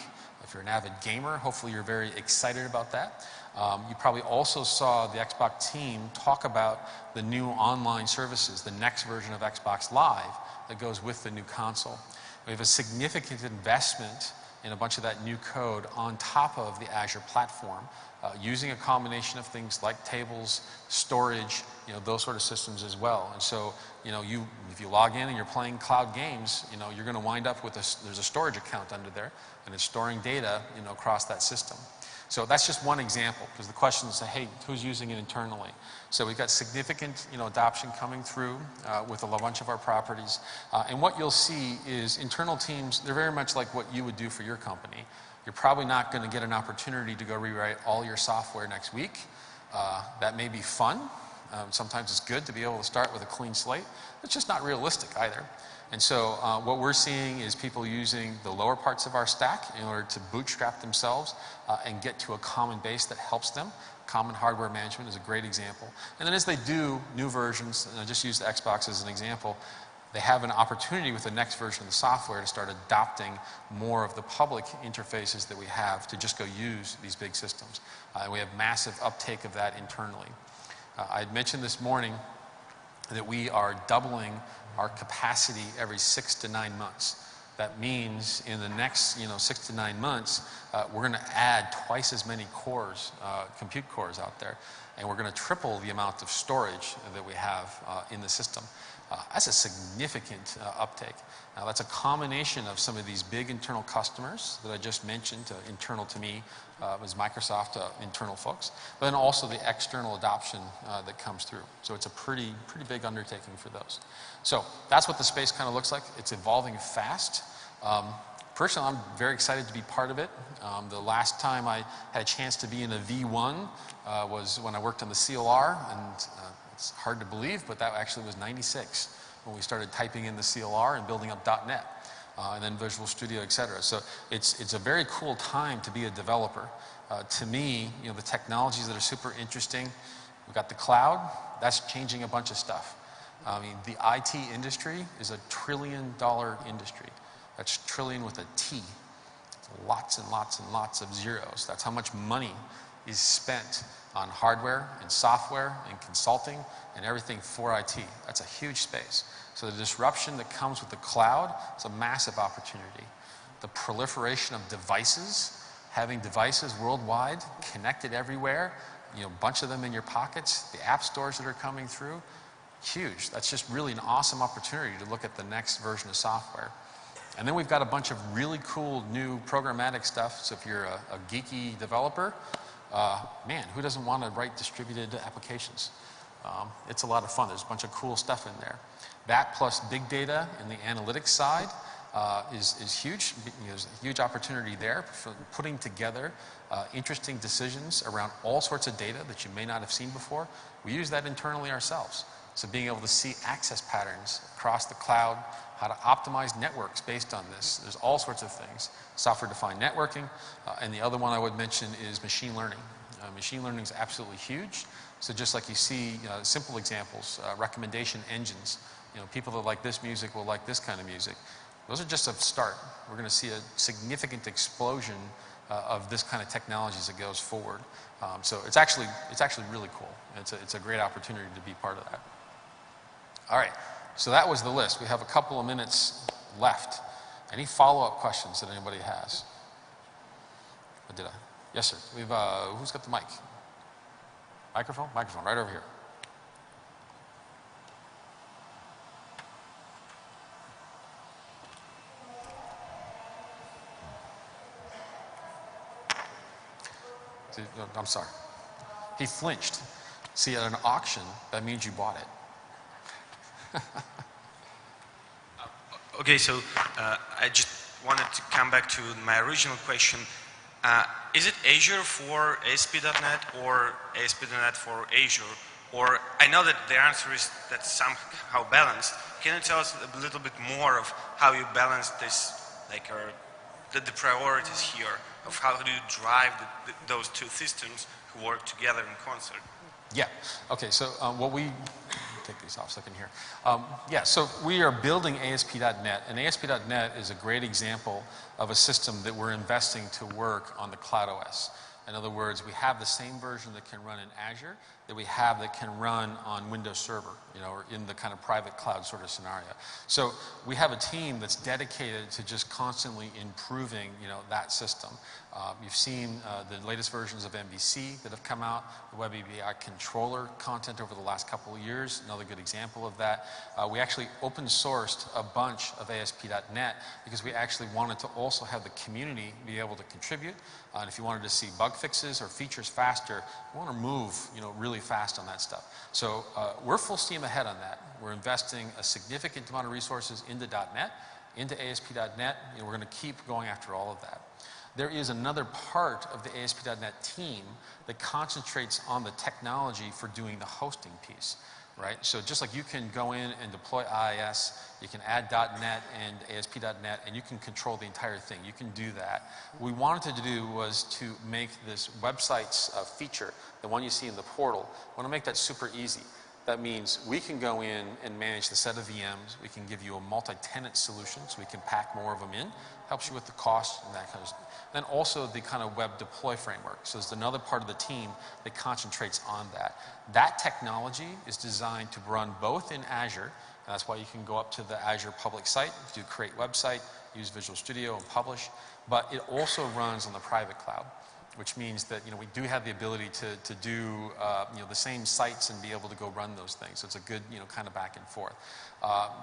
If you're an avid gamer, hopefully you're very excited about that. You probably also saw the Xbox team talk about the new online services, the next version of Xbox Live that goes with the new console. We have a significant investment in a bunch of that new code on top of the Azure platform, using a combination of things like tables, storage, those sort of systems as well. And so, if you log in and you're playing cloud games, you're going to wind up with there's a storage account under there, and it's storing data, across that system. So that's just one example, because the question is, hey, who's using it internally? So we've got significant, adoption coming through with a bunch of our properties. And what you'll see is internal teams, they're very much like what you would do for your company. You're probably not going to get an opportunity to go rewrite all your software next week. That may be fun. Sometimes it's good to be able to start with a clean slate. It's just not realistic either. And so what we're seeing is people using the lower parts of our stack in order to bootstrap themselves and get to a common base that helps them. Common hardware management is a great example. And then as they do new versions, and I just use the Xbox as an example, they have an opportunity with the next version of the software to start adopting more of the public interfaces that we have to just go use these big systems. We have massive uptake of that internally. I had mentioned this morning that we are doubling our capacity every 6 to 9 months. That means in the next 6 to 9 months, we're going to add twice as many cores, compute cores out there, and we're going to triple the amount of storage that we have in the system. That's a significant uptake. Now that's a combination of some of these big internal customers that I just mentioned, internal to me as Microsoft internal folks, but then also the external adoption that comes through. So it's a pretty big undertaking for those. So that's what the space kind of looks like. It's evolving fast. Personally, I'm very excited to be part of it. The last time I had a chance to be in a V1 was when I worked on the CLR, and it's hard to believe, but that actually was '96 when we started typing in the CLR and building up .NET, and then Visual Studio, etc. So it's a very cool time to be a developer. To me, the technologies that are super interesting, we've got the cloud, that's changing a bunch of stuff. I mean, the IT industry is a $1 trillion industry. That's trillion with a T. Lots and lots and lots of zeros. That's how much money is spent on hardware and software and consulting and everything for IT. That's a huge space. So the disruption that comes with the cloud is a massive opportunity. The proliferation of devices, having devices worldwide, connected everywhere, a bunch of them in your pockets, the app stores that are coming through, huge. That's just really an awesome opportunity to look at the next version of software. And then we've got a bunch of really cool new programmatic stuff. So if you're a geeky developer, man, who doesn't want to write distributed applications? It's a lot of fun. There's a bunch of cool stuff in there. That plus big data and the analytics side is huge. There's a huge opportunity there for putting together interesting decisions around all sorts of data that you may not have seen before. We use that internally ourselves. So being able to see access patterns across the cloud, how to optimize networks based on this. There's all sorts of things. Software-defined networking, and the other one I would mention is machine learning. Machine learning is absolutely huge. So just like you see simple examples, recommendation engines, people that like this music will like this kind of music. Those are just a start. We're going to see a significant explosion of this kind of technology as it goes forward. So it's actually really cool. It's a great opportunity to be part of that. All right, so that was the list. We have a couple of minutes left. Any follow-up questions that anybody has? Or did I? Yes, sir. We've who's got the mic? Microphone? Microphone, right over here. I'm sorry. He flinched. See, at an auction, that means you bought it.
Okay, so I just wanted to come back to my original question. Is it Azure for ASP.NET or ASP.NET for Azure? Or I know that the answer is that somehow balanced. Can you tell us a little bit more of how you balance this, like the priorities here, of how do you drive those two systems who work together in concert?
Yeah. Okay. So take these off so I can hear. Yeah. So we are building ASP.NET, and ASP.NET is a great example of a system that we're investing to work on the Cloud OS. In other words, we have the same version that can run in Azure that we have that can run on Windows Server, or in the kind of private cloud sort of scenario. So we have a team that's dedicated to just constantly improving, that system. You've seen the latest versions of MVC that have come out, the Web API controller content over the last couple of years, another good example of that. We actually open sourced a bunch of ASP.NET because we actually wanted to also have the community be able to contribute. And if you wanted to see bug fixes or features faster, you want to move, really fast on that stuff. So we're full steam ahead on that. We're investing a significant amount of resources into .NET, into ASP.NET. We're going to keep going after all of that. There is another part of the ASP.NET team that concentrates on the technology for doing the hosting piece, right? So just like you can go in and deploy IIS, you can add .NET and ASP.NET, and you can control the entire thing. You can do that. What we wanted to do was to make this website's feature, the one you see in the portal, I want to make that super easy. That means we can go in and manage the set of VMs. We can give you a multi-tenant solution, so we can pack more of them in. Helps you with the cost and that kind of stuff. Then also the kind of web deploy framework. So there's another part of the team that concentrates on that. That technology is designed to run both in Azure, and that's why you can go up to the Azure public site, do create website, use Visual Studio and publish. But it also runs on the private cloud, which means that we do have the ability to do the same sites and be able to go run those things. So it's a good kind of back and forth.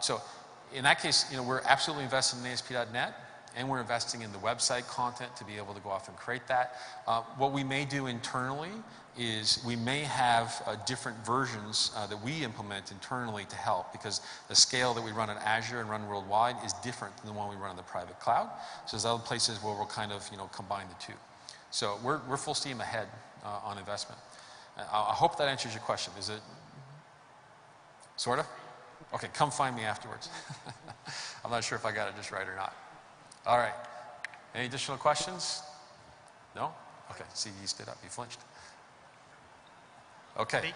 So in that case, we're absolutely invested in ASP.NET, and we're investing in the website content to be able to go off and create that. What we may do internally is we may have different versions that we implement internally to help, because the scale that we run in Azure and run worldwide is different than the one we run in the private cloud. So there's other places where we'll kind of combine the two. So we're full steam ahead on investment. I hope that answers your question. Is it sort of? Okay, come find me afterwards. I'm not sure if I got it just right or not. All right. Any additional questions? No? Okay. See, you stood up. You flinched. Okay.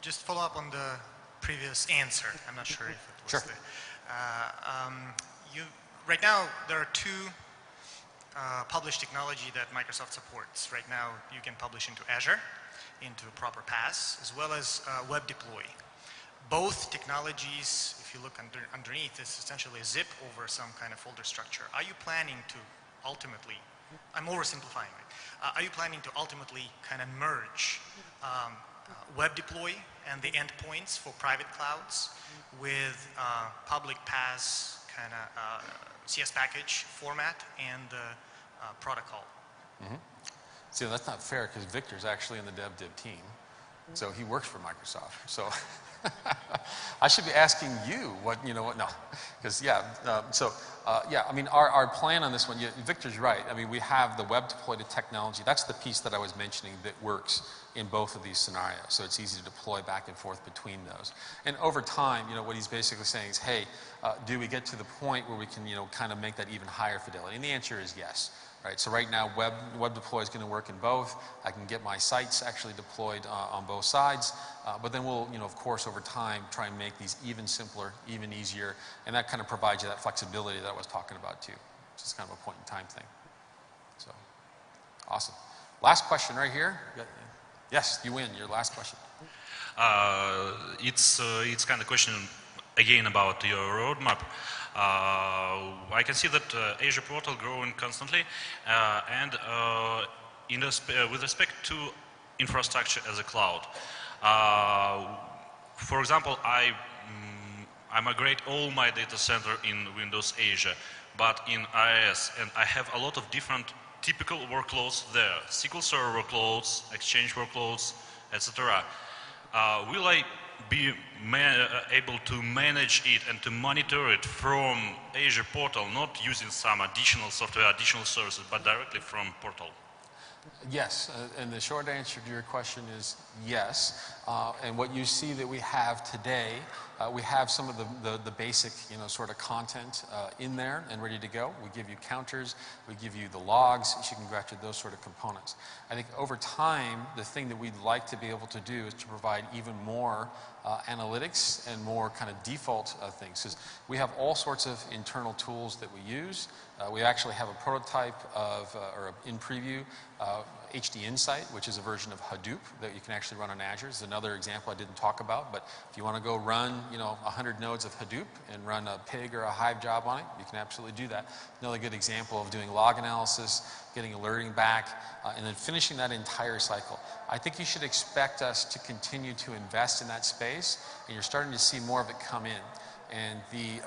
Just follow up on the previous answer. I'm not sure if it was
sure.
Right now, there are two published technology that Microsoft supports. Right now, you can publish into Azure, into a proper pass, as well as web deploy. Both technologies, if you look underneath, is essentially a zip over some kind of folder structure. Are you planning to ultimately, I'm oversimplifying it, are you planning to ultimately kind of merge web deploy and the endpoints for private clouds with public pass kind of CS package format and the protocol?
Mm-hmm. See, that's not fair, because Victor's actually in the dev team. So he works for Microsoft. So I should be asking you what, no. Because, I mean, our plan on this one, Victor's right. I mean, we have the web deployed technology. That's the piece that I was mentioning that works in both of these scenarios. So it's easy to deploy back and forth between those. And over time, what he's basically saying is, hey, do we get to the point where we can, kind of make that even higher fidelity? And the answer is yes. Right, so right now, web deploy is going to work in both. I can get my sites actually deployed on both sides, but then we'll, of course, over time, try and make these even simpler, even easier, and that kind of provides you that flexibility that I was talking about too. It's just kind of a point in time thing. So, awesome. Last question right here. Yes, you win. Your last question.
It's kind of question again about your roadmap. I can see that Azure portal growing constantly, and with respect to infrastructure as a cloud. For example, I migrate all my data center in Windows Azure, but in IIS, and I have a lot of different typical workloads there: SQL Server workloads, Exchange workloads, etc. Will I be able to manage it and to monitor it from Azure portal, not using some additional software, additional services, but directly from portal?
Yes, and the short answer to your question is yes. And what you see that we have today, we have some of the basic, sort of content in there and ready to go. We give you counters, we give you the logs, so you can go after those sort of components. I think over time, the thing that we'd like to be able to do is to provide even more analytics and more kind of default things. Because we have all sorts of internal tools that we use. We actually have a prototype of, or in preview, HD Insight, which is a version of Hadoop that you can actually run on Azure. This is another example I didn't talk about, but if you want to go run, 100 nodes of Hadoop and run a Pig or a Hive job on it, you can absolutely do that. Another good example of doing log analysis, getting alerting back, and then finishing that entire cycle. I think you should expect us to continue to invest in that space, and you're starting to see more of it come in. And the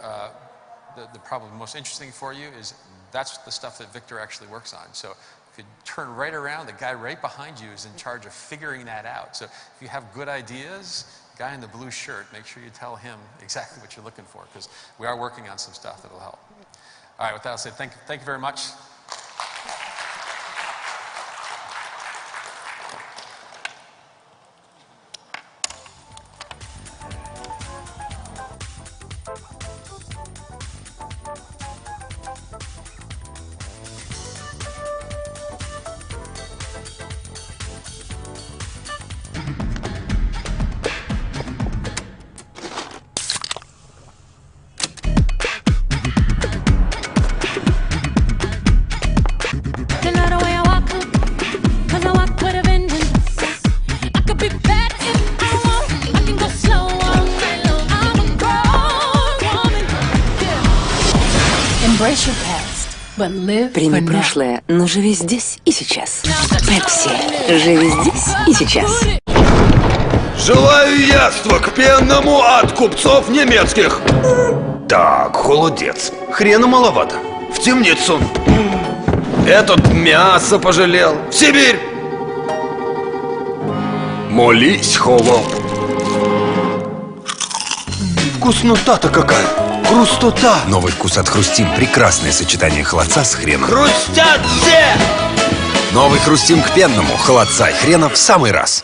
probably most interesting for you is that's the stuff that Victor actually works on. So if you turn right around, the guy right behind you is in charge of figuring that out. So if you have good ideas, the guy in the blue shirt, make sure you tell him exactly what you're looking for, because we are working on some stuff that'll help. All right, with that, I'll say thank you very much.
Прими прошлое, но живи здесь и сейчас. Пепси. Живи здесь и сейчас.
Желаю яства к пенному от купцов немецких. Так, холодец. Хрена маловато. В темницу. Этот мясо пожалел. В Сибирь. Молись, холоп. Вкуснота-то какая. Хрустота.
Новый вкус от Хрустим. Прекрасное сочетание холодца с хреном.
Хрустят все!
Новый Хрустим к пенному. Холодца и хрена в самый раз.